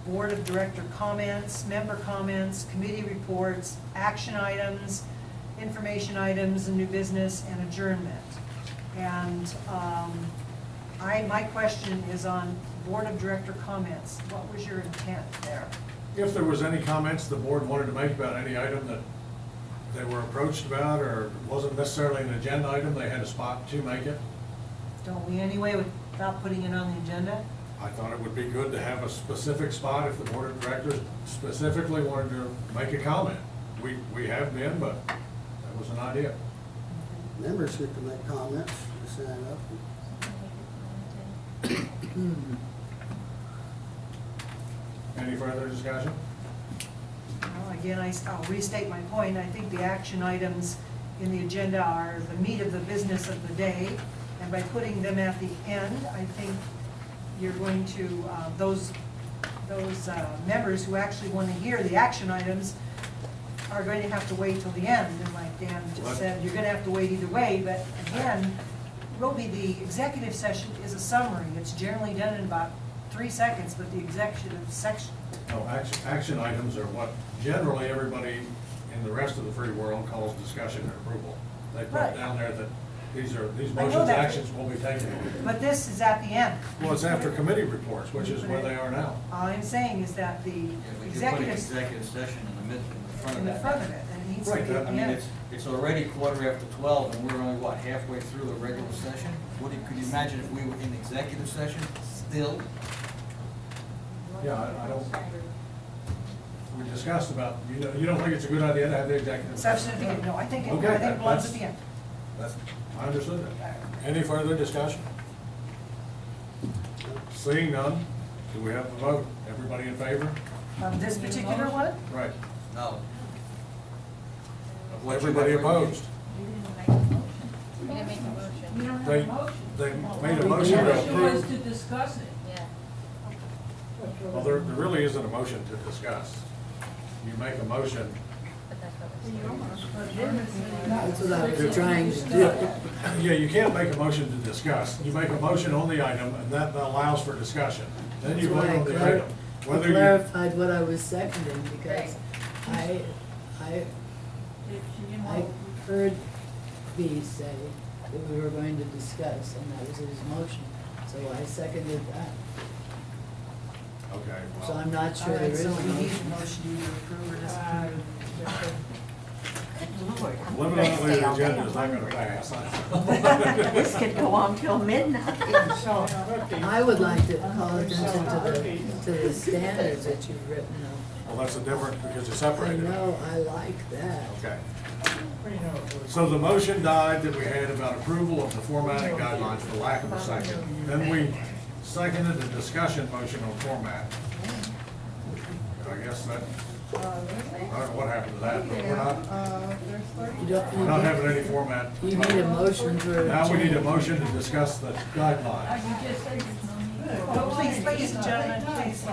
board of director comments, member comments, committee reports, action items, information items, and new business, and adjournment. And my question is on board of director comments. What was your intent there? If there was any comments the board wanted to make about any item that they were approached about, or wasn't necessarily an agenda item, they had a spot to make it. Don't we anyway, without putting it on the agenda? I thought it would be good to have a specific spot if the board of directors specifically wanted to make a comment. We have been, but that was an idea. Members get to make comments, to sign up. Any further discussion? Well, again, I'll restate my point. I think the action items in the agenda are the meat of the business of the day, and by putting them at the end, I think you're going to, those those members who actually want to hear the action items are going to have to wait till the end. And like Dan just said, you're going to have to wait either way. But again, Roby, the executive session is a summary. It's generally done in about 3 seconds, but the executive section. No, action items are what generally everybody in the rest of the free world calls discussion and approval. They put Right. down there that these know motions, that. actions will be taken. But this is at the end. Well, it's after committee reports, which is where they are now. All I'm saying is that the Yeah, we could put an executive, executive session in the front of in the that. front of it, and it needs to Right, be at that- the I mean, end. it's already 12:15, and we're only, what, halfway through a regular session? Could you imagine if we were in executive session still? Yeah, I don't, we discussed about, you don't think it's a good idea to have the executive Session session? at the end, no, I think Okay, it belongs at the end. I understood that. Any further discussion? Seeing none, do we have a vote? Everybody in favor? This particular one? Right. No. Of what you Everybody have written. opposed? We didn't make a motion. You don't have They, a motion. they made a We motion did. to Motion was approve. to discuss it. Yeah. Well, there really isn't a motion to discuss. You make a motion, But that's what we're saying. That's what I was trying to do. yeah, you can't make a motion to discuss. You make a motion on the item, and that allows for discussion. Then you That's vote why on the I item. Whether you, clarified what I was seconding, because Right. I heard B say that we were going to discuss, and that was his motion. So I seconded that. okay, So well, I'm not All sure there right, is so a we need a motion. motion to either approve or disapprove. Lord, evidently the agenda is not gonna pass. This could go on till midnight. I would like to call attention to the standards that you've written up. Well, that's a different, because it's I separated. know, I like that. Okay. So the motion died that we had about approval of the formatting guidelines for lack of a second. Then we seconded the discussion motion on format. I guess that, I don't know what happened to that, but You don't, we're not having any format. you need a motion for. Now we need a motion to discuss the guidelines. Well, please, ladies and gentlemen, please.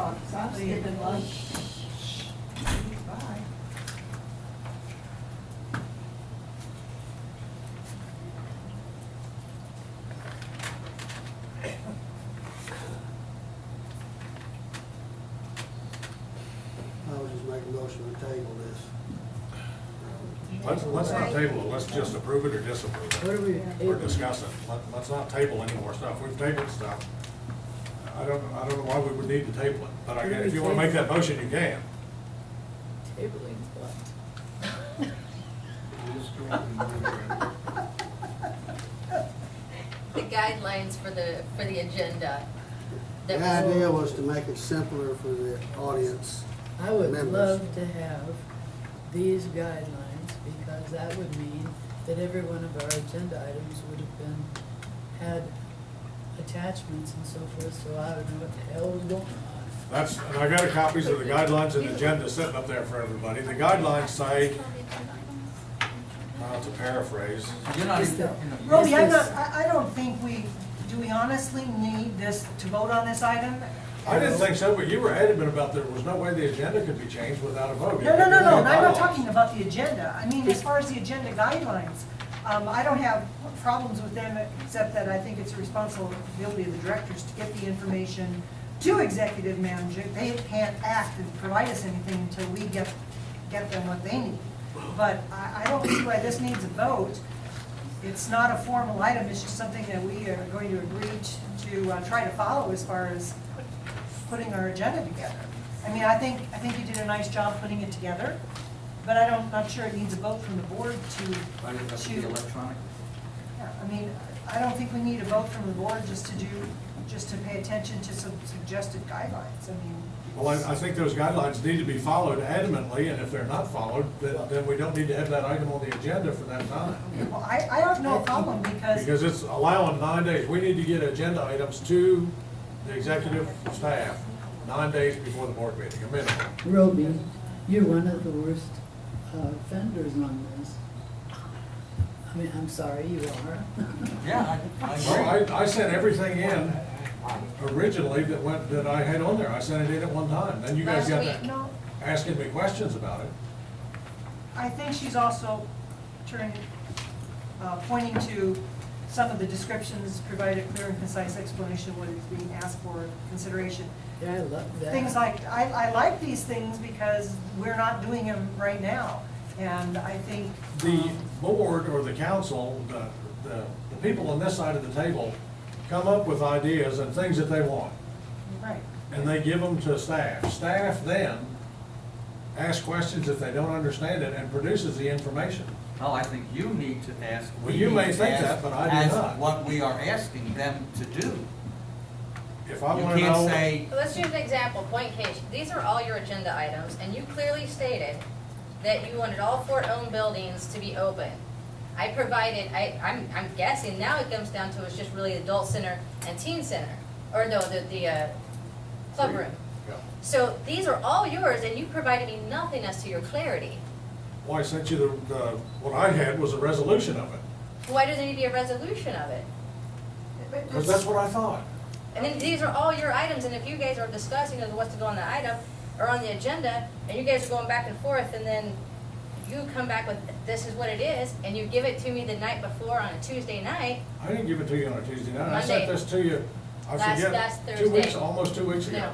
I was just making a motion to table this. Let's not table it, let's just approve it or disapprove it. What are we? Or discuss it. Let's not table any more stuff. We've tabled stuff. I don't know why we would need to table it, but I guess if you wanna make that motion, you can. Tabling what? The guidelines for the agenda. The that was- idea was to make it simpler for the audience. I would Members. love to have these guidelines, because that would mean that every one of our agenda items would have been, had attachments and so forth, so I would know what the hell was going on. That's, and I got copies of the guidelines and agenda sitting up there for everybody. The guidelines say, to paraphrase, You're not, Is you the- know, Roby, I'm this- not, I don't think do we honestly need this, to vote on this item? I didn't think so, but you were adamant about there was no way the agenda could be changed without a vote. No, I'm not Bylaws. talking about the agenda. I mean, as far as the agenda guidelines, I don't have problems with them, except that I think it's a responsibility of the directors to get the information to executive manager. They can't act and provide us anything until we get them what they need. But I don't see why this needs a vote. It's not a formal item, it's just something that we are going to agree to try to follow as far as putting our agenda together. I mean, I think you did a nice job putting it together, but not sure it needs a vote from the board to. I think that's the electronic. Yeah, I mean, I don't think we need a vote from the board just to pay attention to some suggested guidelines. I mean. Well, I think those guidelines need to be followed adamantly, and if they're not followed, then we don't need to have that item on the agenda for that time. Well, I have no problem Because it's allowing 9 days. We need to get agenda items to the executive staff 9 days before the board meeting, a minimum. Roby, you're one of the worst offenders on this. I mean, I'm sorry, you are. Yeah, I Well, agree. I sent everything in originally that I had on there. I sent it in at one time. Then you guys got Last week. No, asking me questions about it. I think she's also pointing to some of the descriptions, provide a clear and concise explanation of what is being asked for consideration. Yeah, I love that. Things like, I like these things because we're not doing them right now. And I think. The board or the council, the people on this side of the table come up with ideas and things that they want. Right. And they give them to staff. Staff then asks questions if they don't understand it and produces the information. No, I think you need to ask. Well, we you may need to think ask that, but I do as not. what we are asking them to do. If I You wanna can't know. say, So let's use an example, point case, these are all your agenda items, and you clearly stated that you wanted all 4 owned buildings to be open. I provided, I'm guessing now it comes down to it's just really adult center and teen center, or no, the club room. Yeah. So these are all yours, and you provided me nothing as to your clarity. Well, I sent you what I had was a resolution of it, Why does there need to be a resolution of it? because that's what I thought. And then these are all your items, and if you guys are discussing what's to go on the item, or on the agenda, and you guys are going back and forth, and then you come back with, this is what it is, and you give it to me the night before on a Tuesday night, I didn't give it to you on a Tuesday night. I sent Monday. this to you, I Last forget, 2 Thursday. weeks, almost 2 weeks ago. no,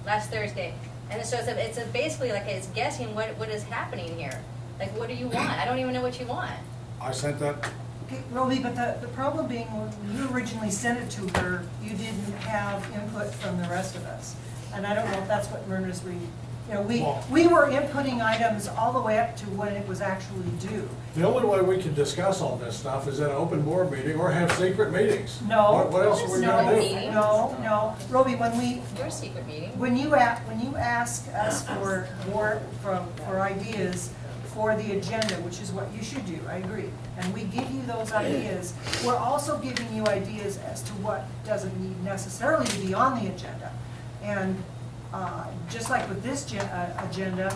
last Thursday. And so it's basically like it's guessing what is happening here. Like, what do you want? I don't even know what you want. I sent that, Okay, Roby, but the problem being, when you originally sent it to her, you didn't have input from the rest of us. And I don't know if that's what Myrna's we were inputting items all the way up to when it was actually due. the only way we can discuss all this stuff is at an open board meeting or have secret meetings. No. What else are we No, gonna do? no. Roby, when Your secret meeting. when you ask us for more, for ideas for the agenda, which is what you should do, I agree, and we give you those ideas, we're also giving you ideas as to what doesn't need necessarily to be on the agenda. And just like with this agenda,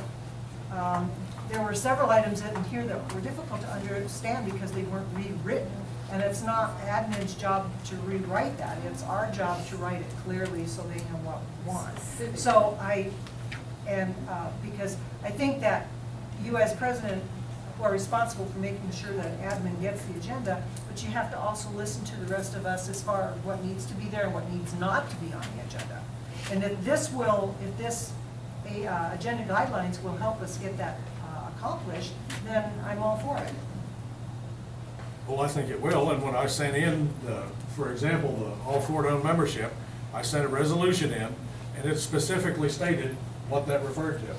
there were several items in here that were difficult to understand because they weren't rewritten. And it's not admin's job to rewrite that, it's our job to write it clearly so they know what we want. So because I think that you as president, who are responsible for making sure that admin gets the agenda, but you have to also listen to the rest of us as far as what needs to be there and what needs not to be on the agenda. And if this agenda guidelines will help us get that accomplished, then I'm all for it. Well, I think it will, and when I sent in, for example, the all 4 owned membership, I sent a resolution in, and it specifically stated what that referred to.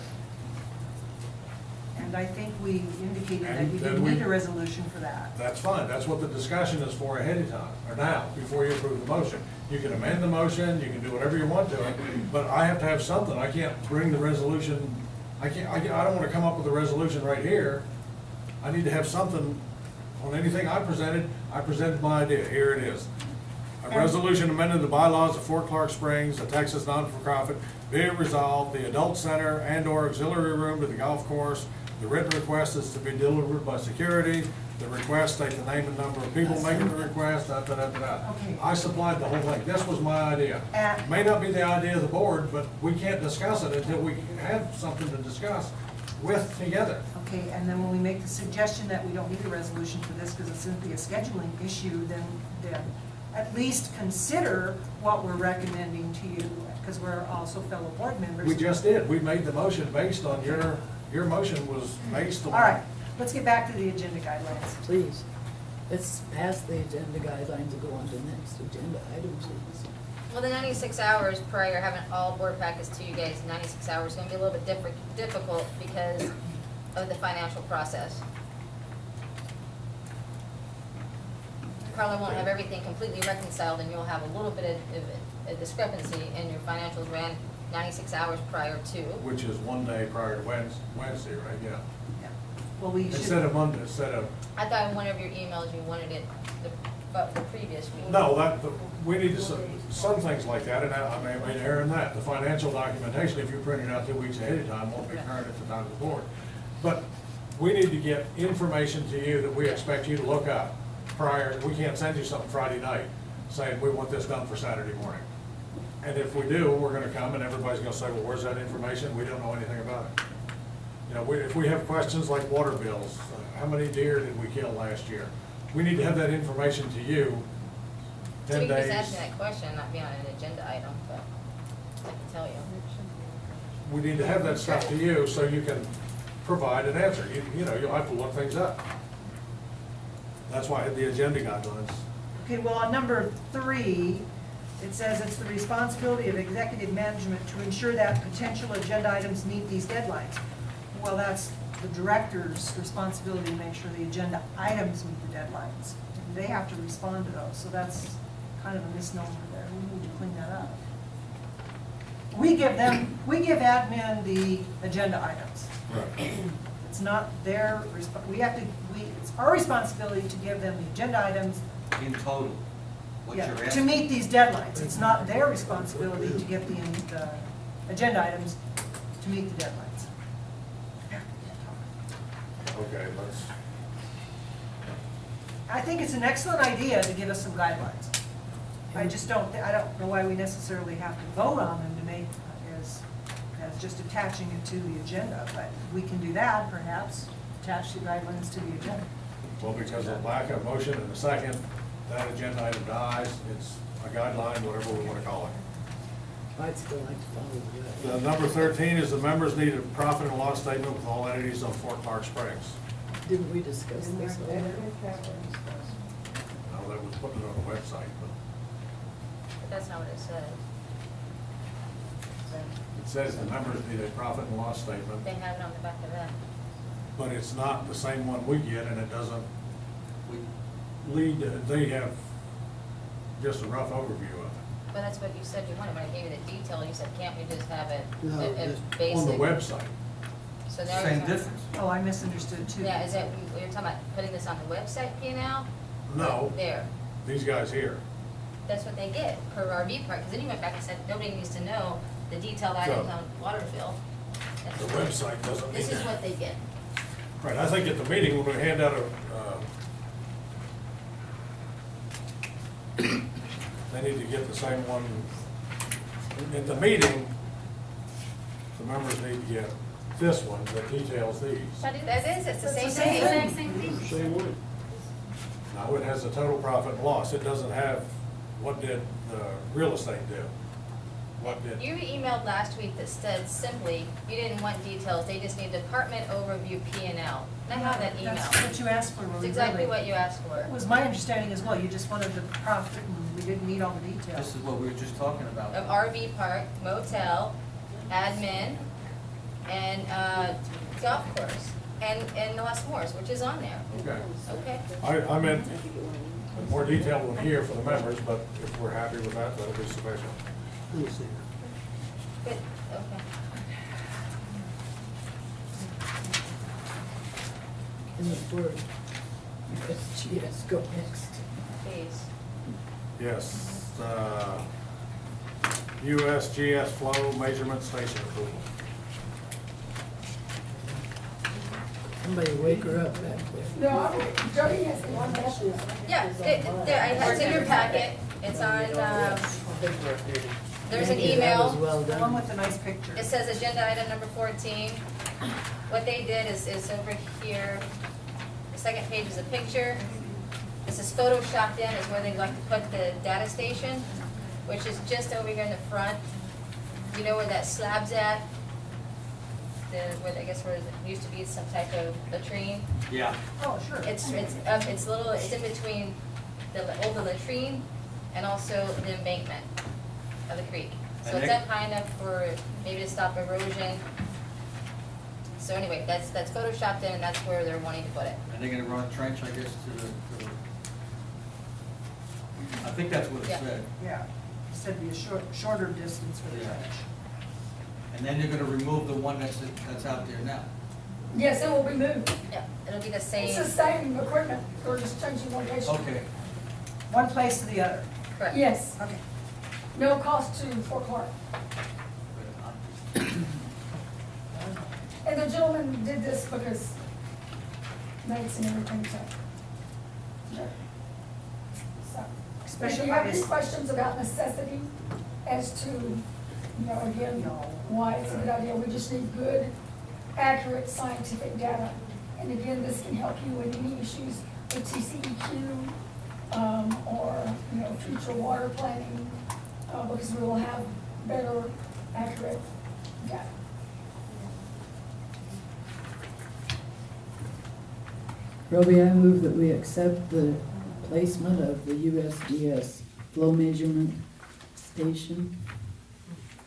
And I think we indicated that And we then didn't we- need a resolution for that. That's fine, that's what the discussion is for ahead of time, or now, before you approve the motion. You can amend the motion, you can do whatever you want to it, but I have to have something, I can't bring the resolution, I don't wanna come up with a resolution right here. I need to have something on anything I presented my idea, here it is. A resolution amending the bylaws of Fort Clark Springs, a Texas non-for-profit, be it resolved, the adult center and/or auxiliary room to the golf course. The written request is to be delivered by security. The request, state the name and number of people making the request, Okay. I supplied the whole thing. This was my idea. And- May not be the idea of the board, but we can't discuss it until we have something to discuss with together. Okay, and then when we make the suggestion that we don't need a resolution for this because it's simply a scheduling issue, then at least consider what we're recommending to you, because we're also fellow board members. We just did. We made the motion based on your motion was based on. All right, let's get back to the agenda guidelines. Please, let's pass the agenda guidelines and go on to the next agenda item, please. Well, the 96 hours prior, having all board packets to you guys, 96 hours is gonna be a little bit difficult because of the financial process. Carla won't have everything completely reconciled, and you'll have a little bit of a discrepancy in your financials ran 96 hours prior to. Which is 1 day prior to Wednesday, right? Yeah. Yeah. Well, we Instead should, of Monday, instead of, I thought in one of your emails you wanted it the previous week. no, we need to, some things like that, and I may have made an error in that. The financial documentation, if you print it out 2 weeks ahead of time, won't be current at the time of the board. But we need to get information to you that we expect you to look up prior. We can't send you something Friday night saying we want this done for Saturday morning. And if we do, we're gonna come and everybody's gonna say, well, where's that information? We don't know anything about it. You know, if we have questions like water bills, how many deer did we kill last year? We need to have that information to you So 10 you can days. just ask me that question, not be on an agenda item, but I can tell you. We need to have that stuff to you so you can provide an answer. You know, you'll have to look things up. That's why I had the agenda guidelines. Okay, well, on number 3, it says it's the responsibility of executive management to ensure that potential agenda items meet these deadlines. Well, that's the director's responsibility to make sure the agenda items meet the deadlines. They have to respond to those, so that's kind of a misnomer there. We need to clean that up. We give admin the agenda items. It's not their, it's our responsibility to give them the agenda items. In total, what you're Yeah, to asking. meet these deadlines. It's not their responsibility to get the agenda items to meet the deadlines. Okay, let's, I think it's an excellent idea to give us some guidelines. I don't know why we necessarily have to vote on them to make, as just attaching it to the agenda, but we can do that perhaps, attach the guidelines to the agenda. well, because of lack of motion in a second, that agenda item dies. It's a guideline, whatever we want to call it. I'd still like to follow that. Number 13 is the members need a profit and loss statement with all entities on Fort Park Springs. Didn't we discuss this already? Now, that was putting it on the website, but But that's not what it says. it says the members need a profit and loss statement, They have it on the back of that. but it's not the same one we get, and it doesn't We- lead, they have just a rough overview of it. But that's what you said you wanted, when I gave you the detail, you said, can't we just have it No, a just basic? On the website. So now Same you're- difference. Oh, I misunderstood too. Yeah, is that, we were talking about putting this on the website, P&L? No, There, these guys here. that's what they get per RV park, because then you went back and said, nobody needs to know the detailed items So- on water bill. That's The what- website doesn't mean This is that. what they get. Right, I think at the meeting, when we hand out they need to get the same one. At the meeting, the members need to get this one that details these. That is, it's the same It's the same thing. Exact same thing. Same way. Now, it has the total profit and loss. It doesn't have what did the real estate do? What did, You emailed last week that said simply, you didn't want details, they just need department overview P&L. And I have that email. That's what you asked for, It's Rory, exactly really. what you asked for. It was my understanding as well, you just wanted the profit and we didn't need all the details. This is what we were just talking about. Of RV park, motel, admin, and, golf course, and Los Morris, which is on there, okay. okay? I meant a more detailed one here for the members, but if we're happy with that, that'll be sufficient. Let me see. Good, okay. In the word, USGS, go next. Please. Yes, USGS flow measurement station approval. Somebody wake her up back there. No, Jody has the one message. Yeah, it's in your packet, it's on, there's an That was email. well The one done. with the nice picture. It says agenda item number 14. What they did is over here, the second page is a picture. This is photoshopped in, is where they like to put the data station, which is just over here in the front. You know where that slab's at? Where, I guess where it used to be some type of latrine. Yeah. Oh, sure. It's in between the old latrine and also the embankment of the creek. So And it's they- up high enough for maybe to stop erosion. So anyway, that's photoshopped in and that's where they're wanting to put it. And they're gonna run a trench, I guess, to the, I think that's what it Yeah. said. Yeah, it said be a shorter distance for the Yeah. trench. And then they're gonna remove the one that's out there now. Yes, it will be moved. Yeah, it'll be the It's same, the same equipment, we're just changing location. Okay. One place to the other. correct. Yes, Okay. no cost to Fort Clark. And the gentleman did this because Nate's and everything, so. So, if Especially you have by any this- questions about necessity, as to, again, why it's a good idea. We just need good, accurate scientific data. And again, this can help you with any issues with TCEQ, or, future water planning, because we will have better, accurate data. Roby, I move that we accept the placement of the USGS flow measurement station.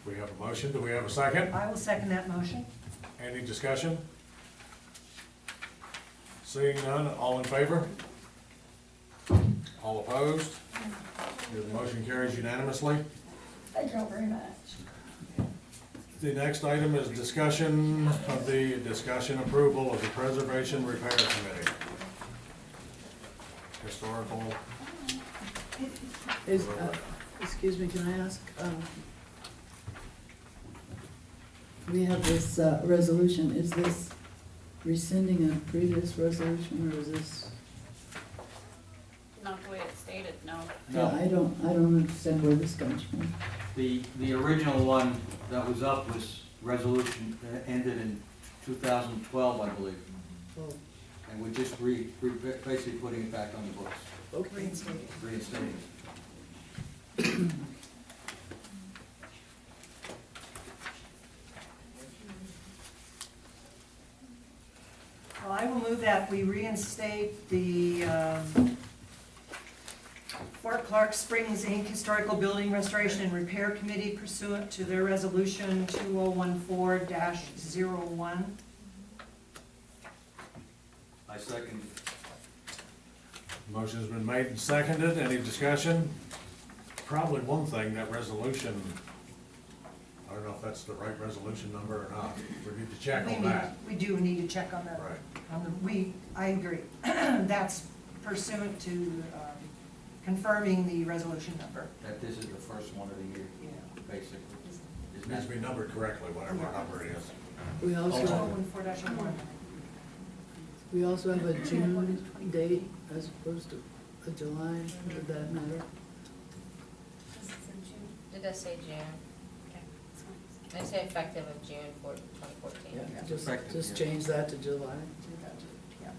We have a motion, do we have a second? I will second that motion. Any discussion? Seeing none, all in favor? All opposed? The motion carries unanimously. Thank you all very much. The next item is discussion approval of the Preservation Repair Committee. Historical, Excuse me, can I ask, we have this resolution, is this rescinding a previous resolution, or is this? Not the way it's stated, no. No. I don't understand where this comes from. The original one that was up was resolution, ended in 2012, I believe. And we're just basically putting it back on the books, Okay. reinstating it. Well, I will move that we reinstate the Fort Clark Springs, Inc. Historical Building Restoration and Repair Committee pursuant to their resolution 2014-01. I second. motion's been made and seconded, any discussion? Probably one thing, that resolution, I don't know if that's the right resolution number or not, we need to check on that. We do need to check on that. Right. I agree. That's pursuant to confirming the resolution number. That this is the first one of the year, Yeah. basically. It needs to be numbered correctly, whatever number it is. We also, 2014-01. we also have a June date as opposed to a July, would that matter? It does say June. They say effective of June 2014. Yeah, Effective, just yeah. change that to July. Yeah.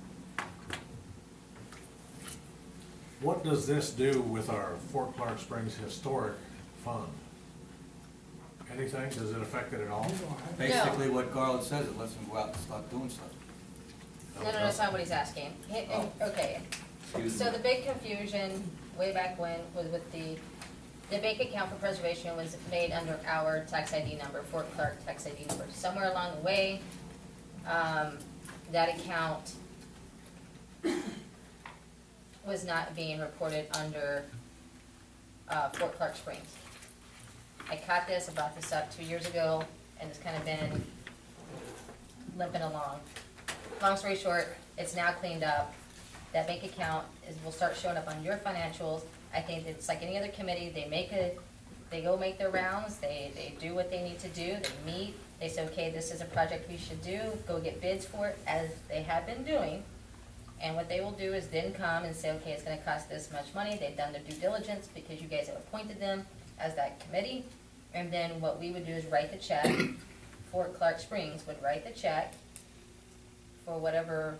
What does this do with our Fort Clark Springs Historic Fund? Anything, does it affect it at all? Basically what Garland says, it lets them go out and start doing stuff. No, that's not what he's asking. Okay, Excuse so me. the big confusion way back when was with the bank account for preservation was made under our tax ID number, Fort Clark tax ID number. Somewhere along the way, that account was not being reported under Fort Clark Springs. I caught this, I brought this up 2 years ago, and it's kind of been limping along. Long story short, it's now cleaned up. That bank account will start showing up on your financials. I think it's like any other committee, they go make their rounds, they do what they need to do, they meet, they say, okay, this is a project we should do, go get bids for it, as they have been doing. And what they will do is then come and say, okay, it's gonna cost this much money, they've done their due diligence because you guys have appointed them as that committee. And then what we would do is write the check, Fort Clark Springs would write the check for whatever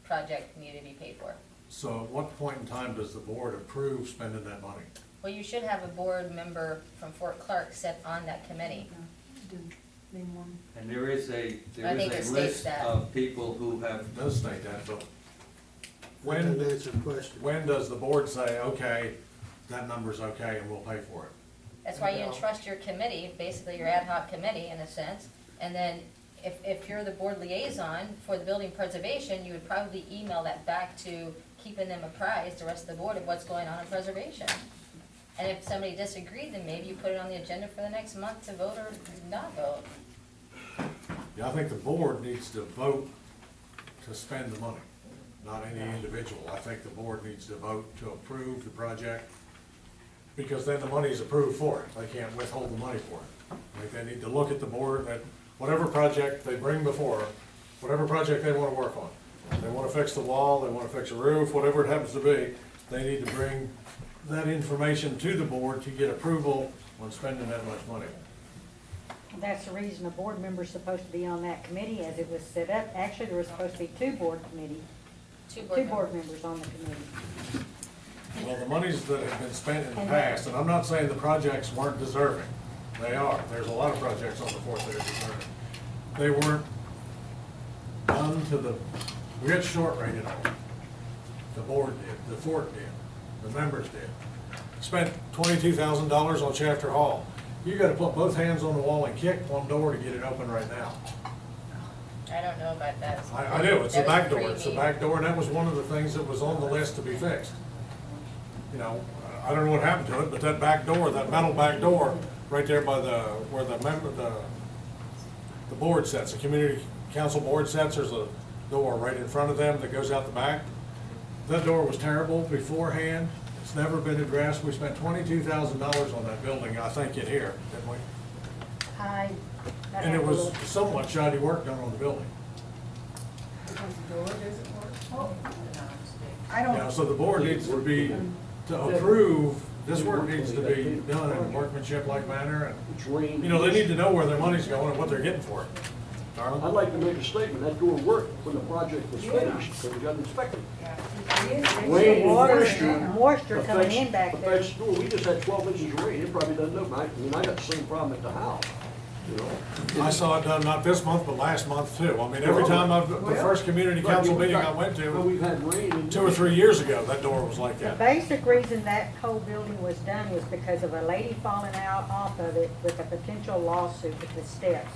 project needed to be paid for. So at what point in time does the board approve spending that money? Well, you should have a board member from Fort Clark sit on that committee. Name one. And there is I a think it states list that. of people who have, It does state that, but When when, answer the question. when does the board say, okay, that number's okay and we'll pay for it? That's why you entrust your committee, basically your ad hoc committee in a sense. And then if you're the board liaison for the building preservation, you would probably email that back to keeping them apprised, the rest of the board, of what's going on in preservation. And if somebody disagreed, then maybe you put it on the agenda for the next month to vote or not vote. Yeah, I think the board needs to vote to spend the money, not any individual. I think the board needs to vote to approve the project, because then the money's approved for it. They can't withhold the money for it. Like, they need to look at the board, at whatever project they bring before, whatever project they wanna work on. They wanna fix the wall, they wanna fix a roof, whatever it happens to be, they need to bring that information to the board to get approval on spending that much money. That's the reason a board member's supposed to be on that committee as it was set up. Actually, there was supposed to be two board members on the committee. Well, the monies that have been spent in the past, and I'm not saying the projects weren't deserving, they are, there's a lot of projects on the Fort that are deserving. They weren't done to the, we got short-rated on them. The board did, the Fort did, the members did. Spent $22,000 on Shafter Hall. You gotta put both hands on the wall and kick one door to get it open right now. I don't know about that. I do, it's the That back was door, it's the pre-me. back door, and that was one of the things that was on the list to be fixed. You know, I don't know what happened to it, but that back door, that metal back door, right there by the, where the member, the board sets, the community council board sets, there's a door right in front of them that goes out the back. That door was terrible beforehand, it's never been addressed, we spent $22,000 on that building, I think in here, didn't we? And it was somewhat shoddy work done on the building. Because the door doesn't work. I don't. You know, so the board needs to be, to approve, this work needs to be done in a workmanship-like manner, and, It's rain. you know, they need to know where their money's going and what they're getting for it. Darling? I'd like to make a statement, that door worked when the project was finished, so we got inspected. Rain and Moisture coming in back there. affects the door. We just had 12 inches of rain, it probably doesn't know, I mean, I got the same problem at the house, you know? I saw it done not this month, but last month too. I mean, every time the first community council meeting I went Well, to, we've had rain and. 2 or 3 years ago, that door was like The that. basic reason that whole building was done was because of a lady falling out off of it with a potential lawsuit with the steps.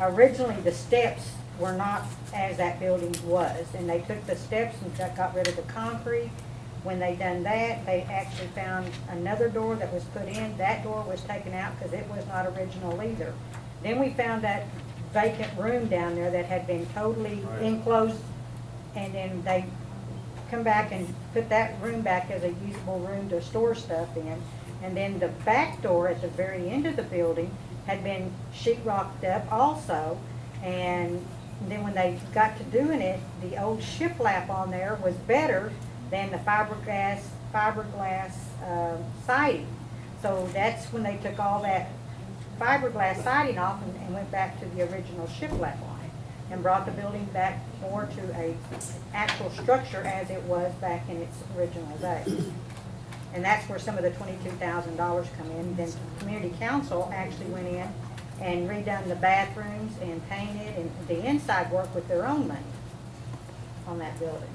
Originally, the steps were not as that building was, and they took the steps and got rid of the concrete. When they done that, they actually found another door that was put in. That door was taken out because it was not original either. Then we found that vacant room down there that had been totally Right. enclosed, and then they come back and put that room back as a usable room to store stuff in. And then the back door at the very end of the building had been sheetrocked up also. And then when they got to doing it, the old shiplap on there was better than the fiberglass siding. So that's when they took all that fiberglass siding off and went back to the original shiplap on it and brought the building back more to a actual structure as it was back in its original days. And that's where some of the $22,000 come in. Then the community council actually went in and redone the bathrooms and painted and the inside work with their own money on that building.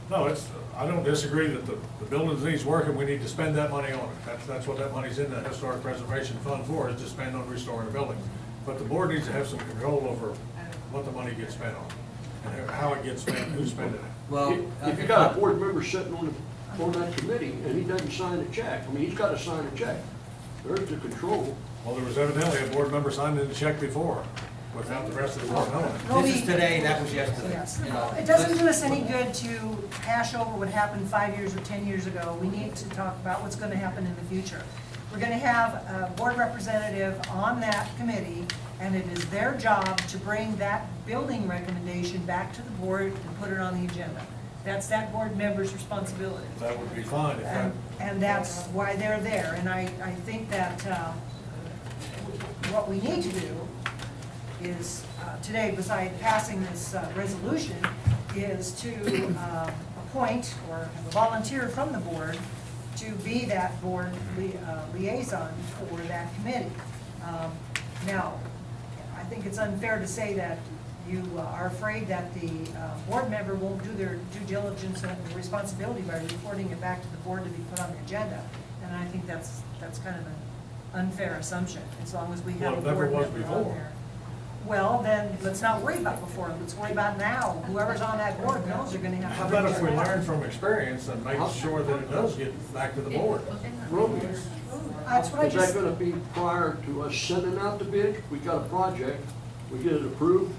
No, I don't disagree that the building needs work and we need to spend that money on it. That's what that money's in the Historic Preservation Fund for, is to spend on restoring the building. But the board needs to have some control over what the money gets spent on, and how it gets spent, who's spending it. Well, If you got a board member sitting on that committee and he doesn't sign a check, I mean, he's gotta sign a check. There's the control. Well, there was evidently a board member signing the check before, without the rest of the board knowing. This is today, that was yesterday, Yes. you know. It doesn't do us any good to hash over what happened 5 years or 10 years ago. We need to talk about what's gonna happen in the future. We're gonna have a board representative on that committee, and it is their job to bring that building recommendation back to the board and put it on the agenda. That's that board member's responsibility. That would be fine if that, And that's why they're there, and I think that, what we need to do is, today, beside passing this resolution, is to appoint or have a volunteer from the board to be that board liaison for that committee. Now, I think it's unfair to say that you are afraid that the board member won't do their due diligence and responsibility by reporting it back to the board to be put on the agenda. And I think that's kind of an unfair assumption, as long as we have a Well, it never board was member on before. there. Well, then, let's not worry about before, let's worry about now. Whoever's on that board knows they're gonna have to. how about if we learn from experience and make sure that it does get back to the board? That's what I Is that just, gonna be prior to us sending out the bid? We got a project, we get it approved,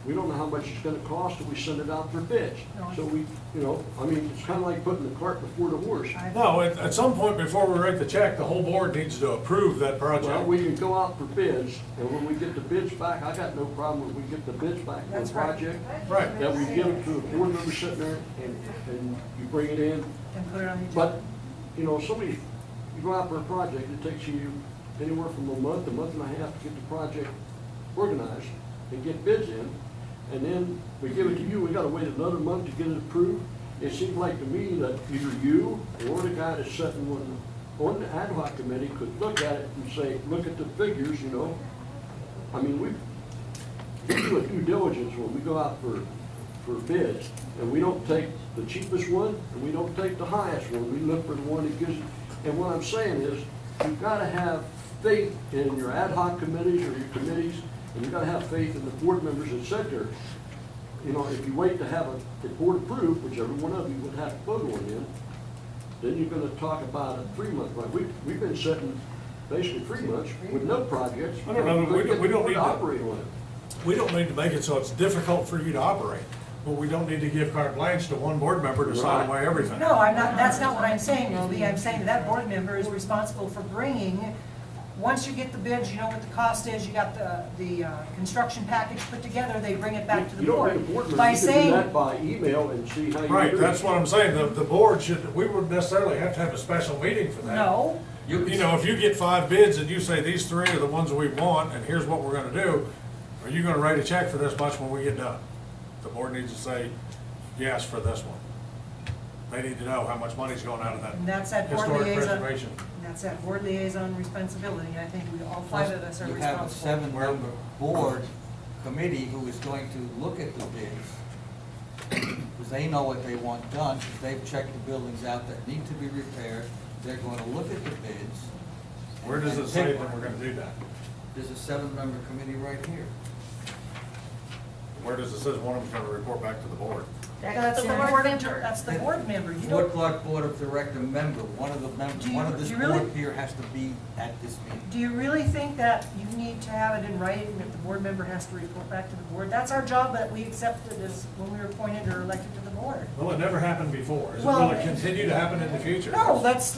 we don't know how much it's gonna cost till we send it out for bids. So we, you know, I mean, it's kinda like putting the cart before the horse. No, at some point before we write the check, the whole board needs to approve that Well, project. we can go out for bids, and when we get the bids back, I got no problem when we get the bids back for the That's right. project. Right. That we give it to a board member sitting there, and you bring it in. and put it on the agenda. But, you know, you go out for a project, it takes you anywhere from a month and a half to get the project organized and get bids in. And then we give it to you, we gotta wait another month to get it approved. It seems like to me that either you or the guy that's sitting on the ad hoc committee could look at it and say, look at the figures, you know. I mean, we do a due diligence when we go out for bids, and we don't take the cheapest one, and we don't take the highest one. We look for the one that gives, and what I'm saying is, you've gotta have faith in your ad hoc committees or your committees, and you've gotta have faith in the board members that sit there. You know, if you wait to have a board approved, which every one of you would have to vote on then you're gonna talk about a 3-month plan. We've been sitting basically 3 months with no projects. I don't know, we don't need to operate on it. We don't need to make it so it's difficult for you to operate, but we don't need to give carte blanche to one board member to sign away everything. No, I'm not, that's not what I'm saying, Roby. I'm saying that board member is responsible for bringing, once you get the bids, you know what the cost is, you got the construction package put together, they bring it back to the You don't board. need a board member, By you can do saying, that by email and see how you do. Right, that's what I'm saying, the board should, we wouldn't necessarily have to have a special meeting for that. no, You know, if you get 5 bids and you say these 3 are the ones we want, and here's what we're gonna do, are you gonna write a check for this much when we get done? The board needs to say, yes, for this one. They need to know how much money's going out of that and that's that board historic liaison. preservation. That's that board liaison responsibility. I think we, all 5 of us are You have a responsible. 7-member board committee who is going to look at the bids, because they know what they want done, because they've checked the buildings out that need to be repaired. They're going to look at the bids. Where does and it say pick that one. we're gonna do that? There's a 7-member committee right here. Where does it say one of them's gonna report back to the board? That's the board member, that's the board member. You Fort don't, Clark Board of Director member, one of the members, Do you- one of this do you really- board here has to be at this meeting. do you really think that you need to have it in writing that the board member has to report back to the board? That's our job that we accepted as when we were appointed or elected to the board. Well, it never happened before. Is it Well- gonna continue to happen in the future? No, let's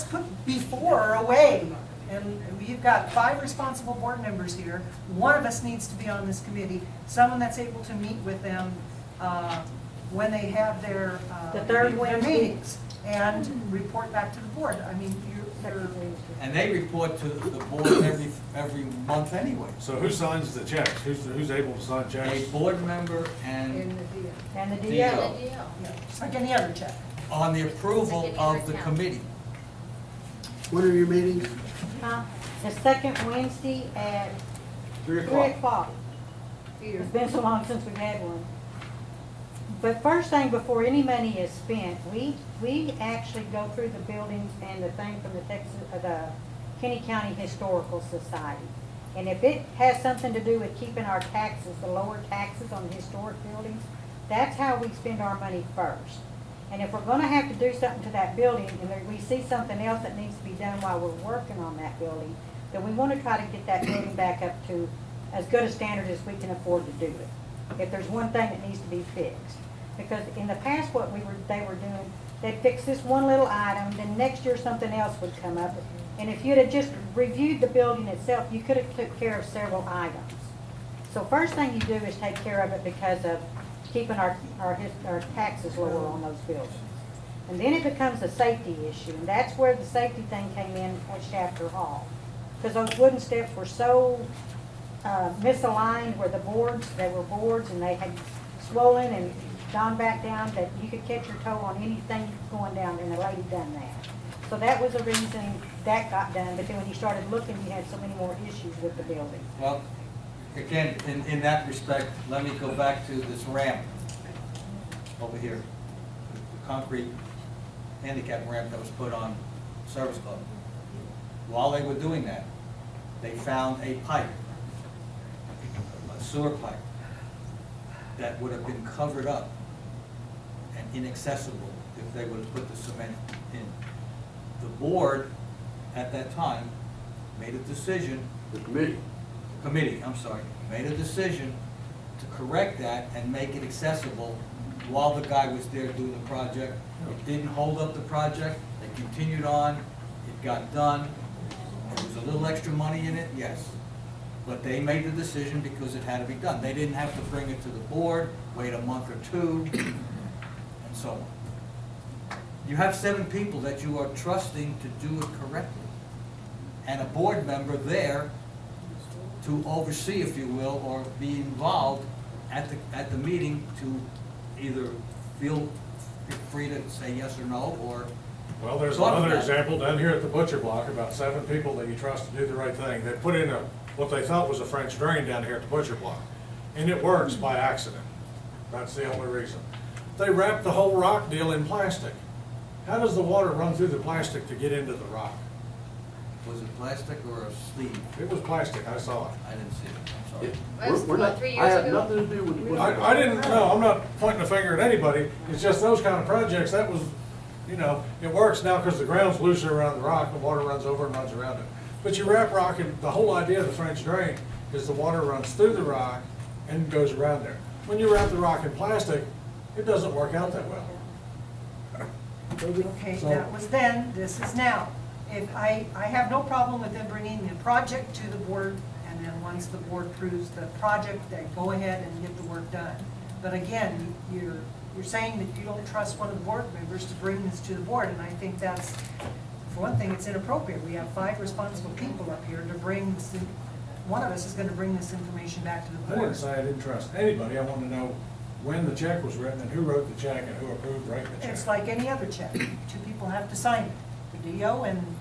put before away. And we've got 5 responsible board members here. One of us needs to be on this committee, someone that's able to meet with them when they have their The third their Wednesday. meetings and report back to the board. I mean, you're, And they report to the board every month anyway. So who signs the checks? Who's able to sign A checks? board member and in the deal. And the DO. DO. Yeah, just like any other check. on the approval of the committee. When are your meetings? The second Wednesday at 3 3 o'clock. It's been so long since we've had one. But first thing, before any money is spent, we actually go through the buildings and the thing from the Kenny County Historical Society. And if it has something to do with keeping our taxes, the lower taxes on the historic buildings, that's how we spend our money first. And if we're gonna have to do something to that building, and there- we see something else that needs to be done while we're working on that building, then we wanna try to get that building back up to as good a standard as we can afford to do it. If there's one thing that needs to be fixed. Because in the past, what they were doing, they'd fix this one little item, then next year something else would come up. And if you'd have just reviewed the building itself, you could have took care of several items. So first thing you do is take care of it because of keeping our taxes lower on those buildings. And then it becomes a safety issue, and that's where the safety thing came in at Shafter Hall. Because those wooden steps were so misaligned where they were boards and they had swollen and gone back down that you could catch your toe on anything going down there, and the lady done that. So that was the reason that got done, but then when you started looking, you had so many more issues with the building. Well, again, in that respect, let me go back to this ramp over here. The concrete handicap ramp that was put on Service Club. While they were doing that, they found a pipe, a sewer pipe, that would have been covered up and inaccessible if they would have put the cement in. The board, at that time, made a decision. The committee. Made a decision to correct that and make it accessible while the guy was there doing the project. It didn't hold up the project, they continued on, it got done. There was a little extra money in it, yes. But they made the decision because it had to be done. They didn't have to bring it to the board, wait a month or two, and so on. You have 7 people that you are trusting to do it correctly. and a board member there to oversee, if you will, or be involved at the meeting to either feel free to say yes or no, or Well, there's talk another about it. example down here at the butcher block, about 7 people that you trust to do the right thing. They put in what they thought was a French drain down here at the butcher block, and it works by accident. That's the only reason. They wrapped the whole rock deal in plastic. How does the water run through the plastic to get into the rock? Was it plastic or a sleeve? It was plastic, I saw it. I didn't see it, I'm sorry. That was We're not, 3 I years have ago? nothing to do with. I didn't know, I'm not pointing a finger at anybody, it's just those kind of projects, that was, you know, it works now because the ground's looser around the rock, the water runs over and runs around it. But you wrap rock, and the whole idea of the French drain is the water runs through the rock and goes around there. When you wrap the rock in plastic, it doesn't work out that well. Okay, So- that was then, this is now. If I have no problem with them bringing the project to the board, and then once the board approves the project, they go ahead and get the work done. But again, you're saying that you don't trust one of the board members to bring this to the board, and I think that's, for one thing, it's inappropriate. We have 5 responsible people up here to bring this, one of us is gonna bring this information back to the I board. didn't say I didn't trust anybody, I wanted to know when the check was written and who wrote the check and who approved writing the check. It's like any other check. 2 people have to sign it. The DO and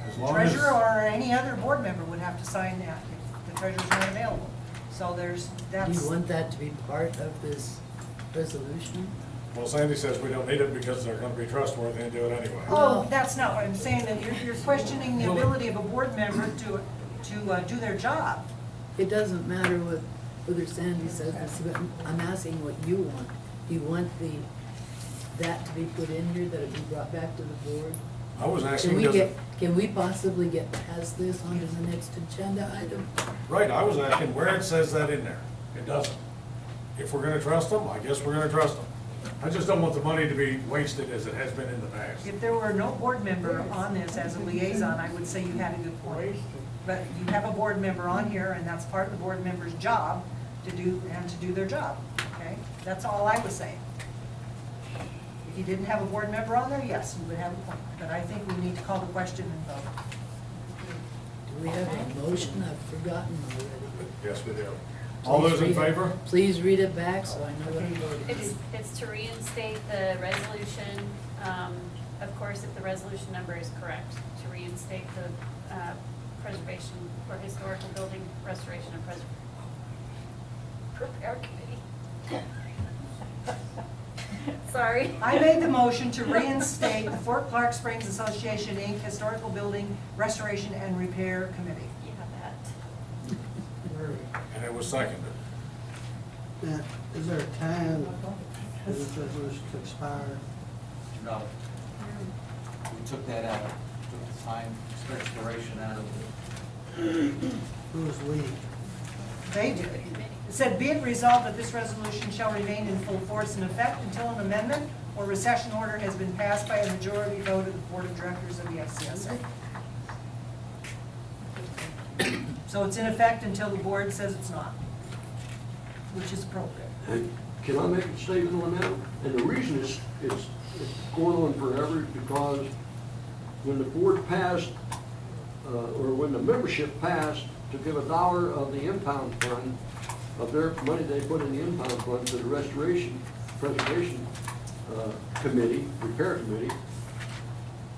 As long as- treasurer or any other board member would have to sign that if the treasurer's not available. So Do that's, you want that to be part of this resolution? Well, Sandy says we don't need it because they're gonna be trustworthy and do it anyway. oh, that's not what I'm saying, that you're questioning the ability of a board member to do their job. It doesn't matter whether Sandy says this, but I'm asking what you want. Do you want that to be put in here, that it be brought back to the board? I was asking because, Can we possibly get past this onto the next agenda item? right, I was asking where it says that in there. It doesn't. If we're gonna trust them, I guess we're gonna trust them. I just don't want the money to be wasted as it has been in the past. If there were no board member on this as a liaison, I would say you had a good point. But you have a board member on here, and that's part of the board member's job to do their job, okay? That's all I was saying. If you didn't have a board member on there, yes, you would have a point. But I think we need to call the question and vote. Do we have a motion? I've forgotten already. Yes, we do. All those in favor? Please read it back so I know what I'm voting. It's to reinstate the resolution, of course, if the resolution number is correct, to reinstate the preservation or historical building restoration and repair committee. Sorry. I made the motion to reinstate the Fort Clark Springs Association, Inc. Historical Building Restoration and Repair Committee. You have that. And it was seconded. Now, is there a time for this resolution to expire? No. We took that out, took the time expiration out of it. Who's we? They did. It said, be it resolved that this resolution shall remain in full force and effect until an amendment or recession order has been passed by a majority vote of the Board of Directors of the FCSA. So it's in effect until the board says it's not, which is appropriate. And can I make a statement on that? And the reason it's going on forever is because when the board passed, or when the membership passed to give $1 of the impound fund, of their money they put in the impound fund to the restoration, preservation committee, repair committee,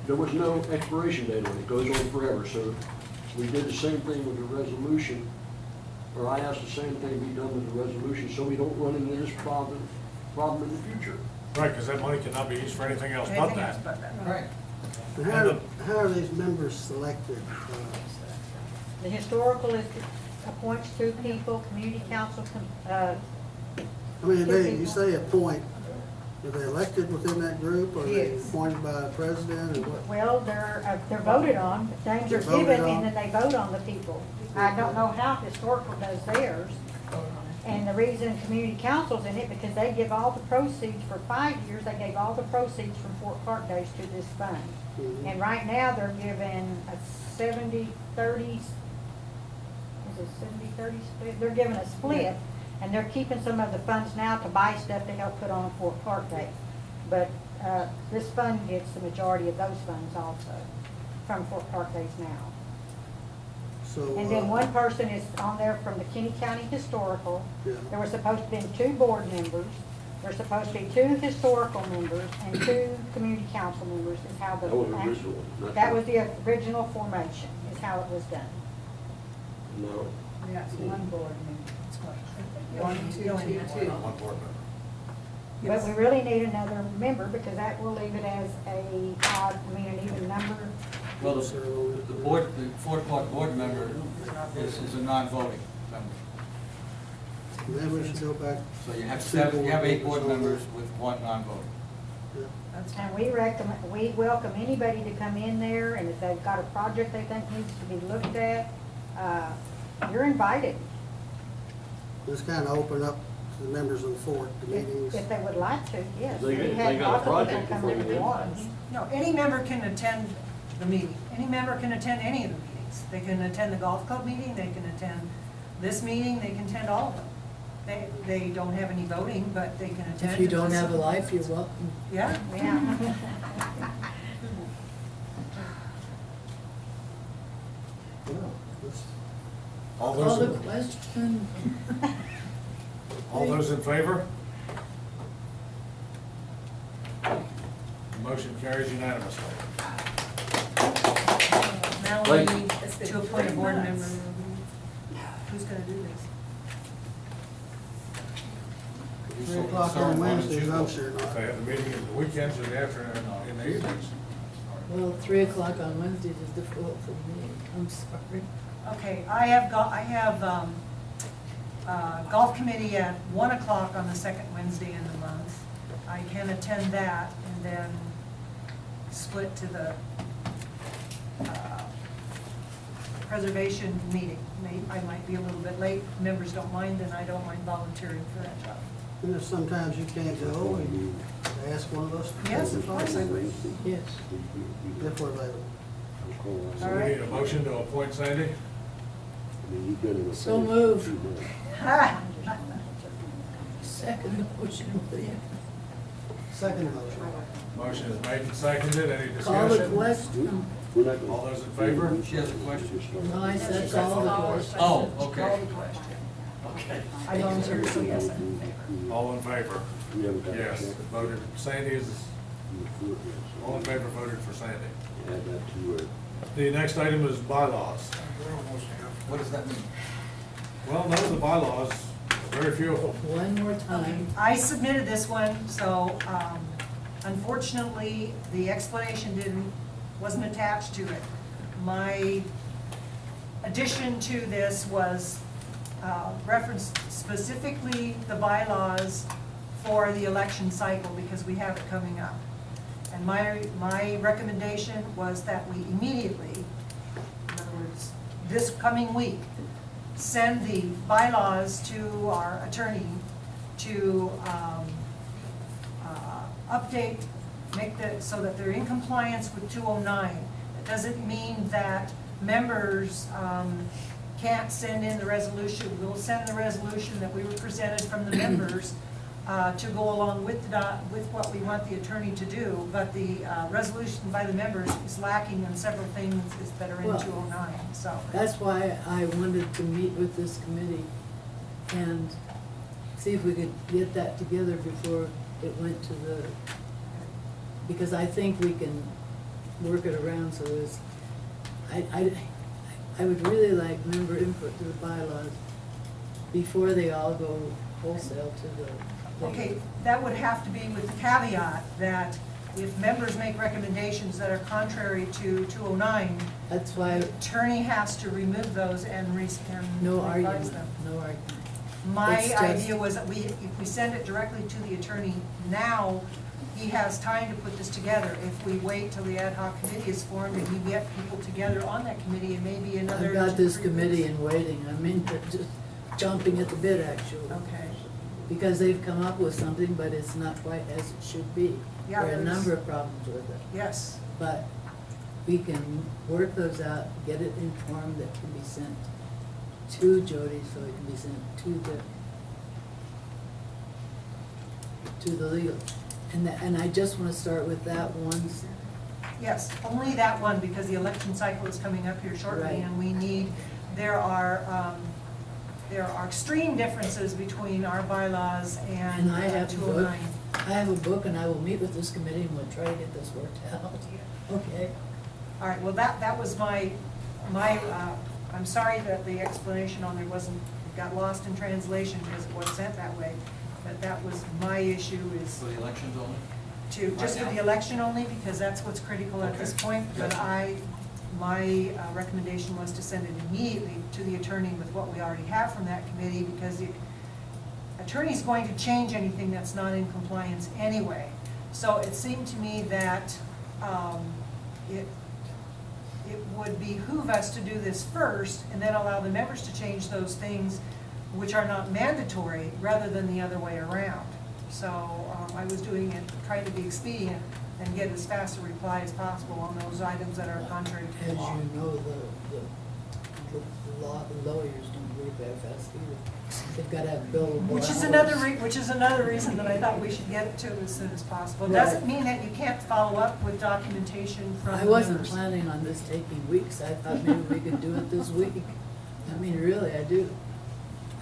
there was no expiration date on it. It goes on forever. So we did the same thing with the resolution, or I asked the same thing be done with the resolution, so we don't run into this problem in the future. Right, because that money cannot be used for anything else but Anything else that. but that. Right. And how are these members selected? The historical appoints 2 people, community council, I mean, you say appoint, are they elected within that group, or are they Yes. appointed by the president, or what? well, they're voted on, names are They're voted given, on. and then they vote on the people. I don't know how historical does theirs. And the reason community council's in it, because they give all the proceeds for 5 years, they gave all the proceeds from Fort Clark Days to this fund. Mhm. And right now, they're giving a 70-30, is it 70-30 split? They're giving a split, and they're keeping some of the funds now to buy stuff to help put on Fort Clark Day. But this fund gets the majority of those funds also, from Fort Clark Days now. So, And then one person is on there from the Kenny County Historical. Yeah. There were supposed to be 2 board members. There's supposed to be 2 historical members and 2 community council members is how the. That was original, not That true. was the original formation, is how it was done. No, Yeah, it's one board member. One, two, two, two. One board member. But we really need another member because that will leave it as an an even number. Well, the board, the 4-part board member is a non-voting member. then we should go back. So you have to 8 board on members that. with 1 non-voting. Yeah. And we recommend, we welcome anybody to come in there, and if they've got a project they think needs to be looked at, you're invited. Just kind of open up to the members of the fort, the meetings. If they would like to, yes. They We've got had a lots of people project come before in they at do. once. No, any member can attend the meeting. Any member can attend any of the meetings. They can attend the golf club meeting, they can attend this meeting, they can attend all of them. They don't have any voting, but they can attend. If you don't have a life, you're welcome. Yeah. Yeah. Well, let's- All Call the those, question. all those in favor? Motion carries unanimously. Now we Thank you. need to appoint a board member. Who's gonna do this? 3 o'clock on Wednesdays, I'm sure If not. they have the meeting in the weekends or the afternoon, in the evenings. Well, 3 o'clock on Wednesdays is difficult for me. I'm sorry. Okay, I have golf committee at 1 o'clock on the second Wednesday in the month. I can attend that and then split to the preservation meeting. I might be a little bit late, members don't mind, and I don't mind volunteering for that job. And if sometimes you can't go, and you ask one of us. to Yes, of course I would. Yes. If we're available. So we need a motion to appoint Sandy. So moved. Ha! Second motion, please. Second motion. Motion is made and seconded. Any Call the discussion? question. All those in favor? She has a question. No, I said call the question. Oh, okay. Call the question. Okay. I volunteer, so yes, I'm in favor. All in favor? Yes, voted, Sandy is, all in favor voted for Sandy. The next item is bylaws. What does that mean? Well, none of the bylaws, very few of them. One more time. I submitted this one, so unfortunately, the explanation wasn't attached to it. My addition to this was referenced specifically the bylaws for the election cycle because we have it coming up. And my recommendation was that we immediately, in other words, this coming week, send the bylaws to our attorney to update, so that they're in compliance with 209. It doesn't mean that members can't send in the resolution. We'll send the resolution that we were presented from the members to go along with what we want the attorney to do, but the resolution by the members is lacking in several things that are in Well, 209, so. That's why I wanted to meet with this committee and see if we could get that together before it went to the, because I think we can work it around so there's, I would really like member input to the bylaws before they all go wholesale to the. Okay, that would have to be with the caveat that if members make recommendations that are contrary to 209, That's why, the attorney has to remove those and no revise argument, them. no argument. My It's just- idea was that if we send it directly to the attorney now, he has time to put this together. If we wait till the ad hoc committee is formed and we get people together on that committee, it may be another. I've got 2 or this 3 committee weeks. in waiting, I mean, they're just jumping at the bit actually. Okay. Because they've come up with something, but it's not quite as it should be. Yeah, There are a there's- number of problems with it. Yes. But we can work those out, get it in form that can be sent to Jody, so it can be sent to the legal. And I just wanna start with that one. Yes, only that one, because the election cycle is coming up here shortly, Right. and we need there are extreme differences between our bylaws and And I have a book, 209. I have a book, and I will meet with this committee and we'll try to get this worked out. Okay? All right, well, that was I'm sorry that the explanation on there got lost in translation because it wasn't sent that way, but that was my issue is For the elections only? just for Right the now? election only, because that's what's critical at this Okay. point. But Gotcha. my recommendation was to send it immediately to the attorney with what we already have from that committee, because the attorney's going to change anything that's not in compliance anyway. So it seemed to me that it would behoove us to do this first and then allow the members to change those things which are not mandatory, rather than the other way around. So I was doing it, trying to be expedient and get as fast a reply as possible on those items that are contrary to As the law. you know, the lawyers don't work that fast either. They've got to have billable Which is another reason that I thought we should get it to as soon as possible. It doesn't mean that you can't follow up with documentation from the I wasn't members. planning on this taking weeks. I thought maybe we could do it this week. I mean, really, I do.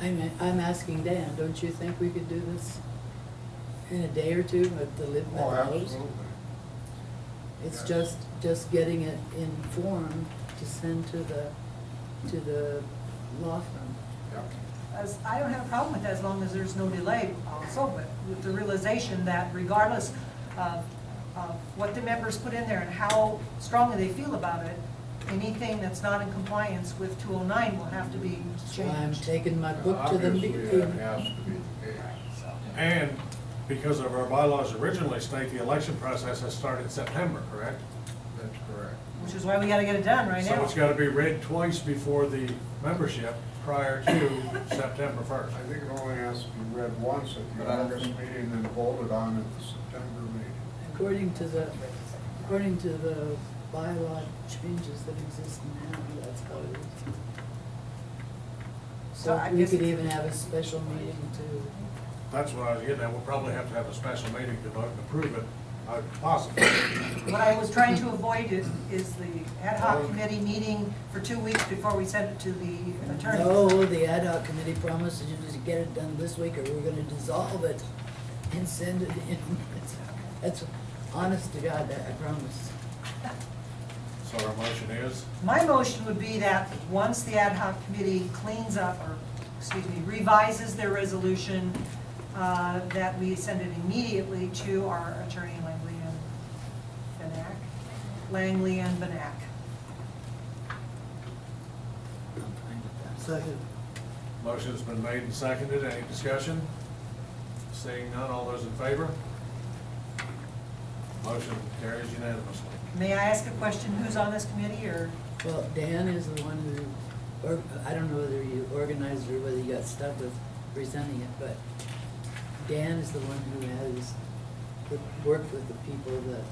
I'm asking Dan, don't you think we could do this in a day or two at the lid Oh, knows? absolutely. It's Yes. just getting it in form to send to the law firm. Yep. I don't have a problem with that as long as there's no delay also, but with the realization that regardless of what the members put in there and how strongly they feel about it, anything that's not in compliance with 209 will have to be So I'm changed. taking my book to the Obviously, meeting. that has to be the case. And because of our bylaws originally state the election process has started in September, correct? That's correct. Which is why we gotta get it done right now. So it's gotta be read twice before the membership prior to September 1st. I think it only has to be read once at the August meeting and voted on at the September meeting. According to the bylaw changes that exist now, that's how it is. So So I we guess could it's- even have a special meeting to, That's what I was getting at. We'll probably have to have a special meeting to vote and approve it, possibly. What I was trying to avoid is the ad hoc committee meeting for 2 weeks before we send it to the attorney. no, the ad hoc committee promises you to get it done this week or we're gonna dissolve it and send it in. That's honest to God, that I promise. So our motion is, My motion would be that once the ad hoc committee cleans up, or, revises their resolution, that we send it immediately to our attorney Langley and Benak. I'm fine with that. Second. motion's been made and seconded. Any discussion? Seeing none, all those in favor? Motion carries unanimously. May I ask a question? Who's on this committee, or? Well, Dan is the one who, or, I don't know whether you organized or whether you got stuck with presenting it, but Dan is the one who has worked with the people that,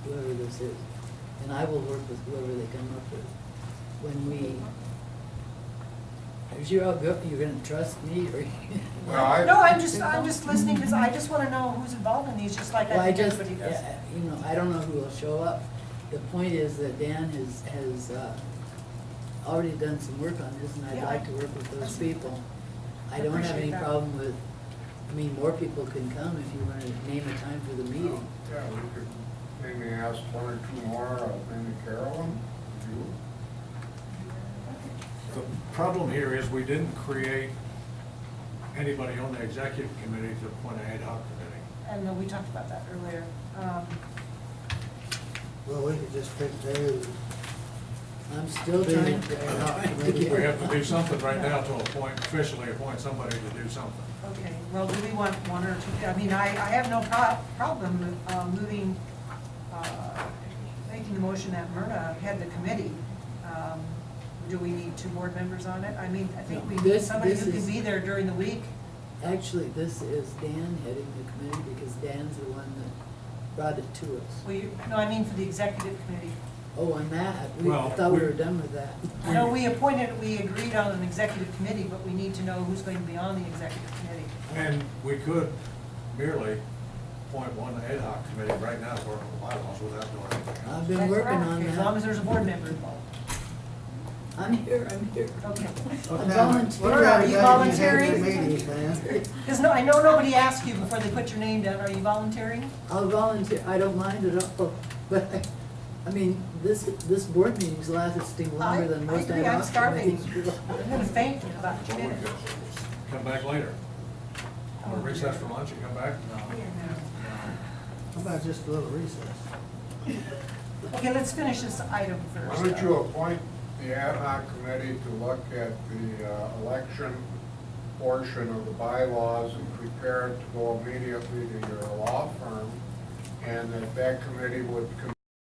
whoever this is. And I will work with whoever they come up with. When if you're all good, you're gonna trust me, or? Well, No, I'm just listening, because I just want to know who's involved in these, just like Well, I I think just, everybody does. you know, I don't know who will show up. The point is that Dan has already done some work on this, and I'd Yeah, like to work with those people. I I don't have any appreciate that. problem with, I mean, more people can come if you want to name a time for the meeting. Yeah, we could maybe ask one or two more, maybe Carolyn, you. The problem here is we didn't create anybody on the executive committee to appoint an ad hoc committee. And we talked about that earlier. Well, we could just pick Dan. I'm still trying to get. We have to do something right now to officially appoint somebody to do something. Okay, well, do we want one or two? I mean, I have no problem with making the motion that Myrna head the committee. Do we need 2 board members on it? I mean, I think we need somebody who can be there during the week. Actually, this is Dan heading the committee because Dan's the one that brought it to us. Well, no, I mean for the executive committee. Oh, on that, I Well, thought we we- were done with that. No, we agreed on an executive committee, but we need to know who's going to be on the executive committee. And we could merely appoint one ad hoc committee right now to work on the bylaws without doing anything else. I've been working on As long that. as there's a board member involved. I'm here. Okay. I'm volunteering. Are you volunteering? Meetings, man. Because no, I know nobody asked you before they put your name down. Are you volunteering? I'll volunteer, I don't mind at all, but I mean, this board meeting's lasting longer than I most agree, ad I'm hoc starving. meetings. I'm gonna faint in about 2 minutes. Come back later. Or recess for lunch and come back? How about just a little recess? Okay, let's finish this item first. Why don't you appoint the ad hoc committee to look at the election portion of the bylaws and prepare it to go immediately to your law firm, and that committee would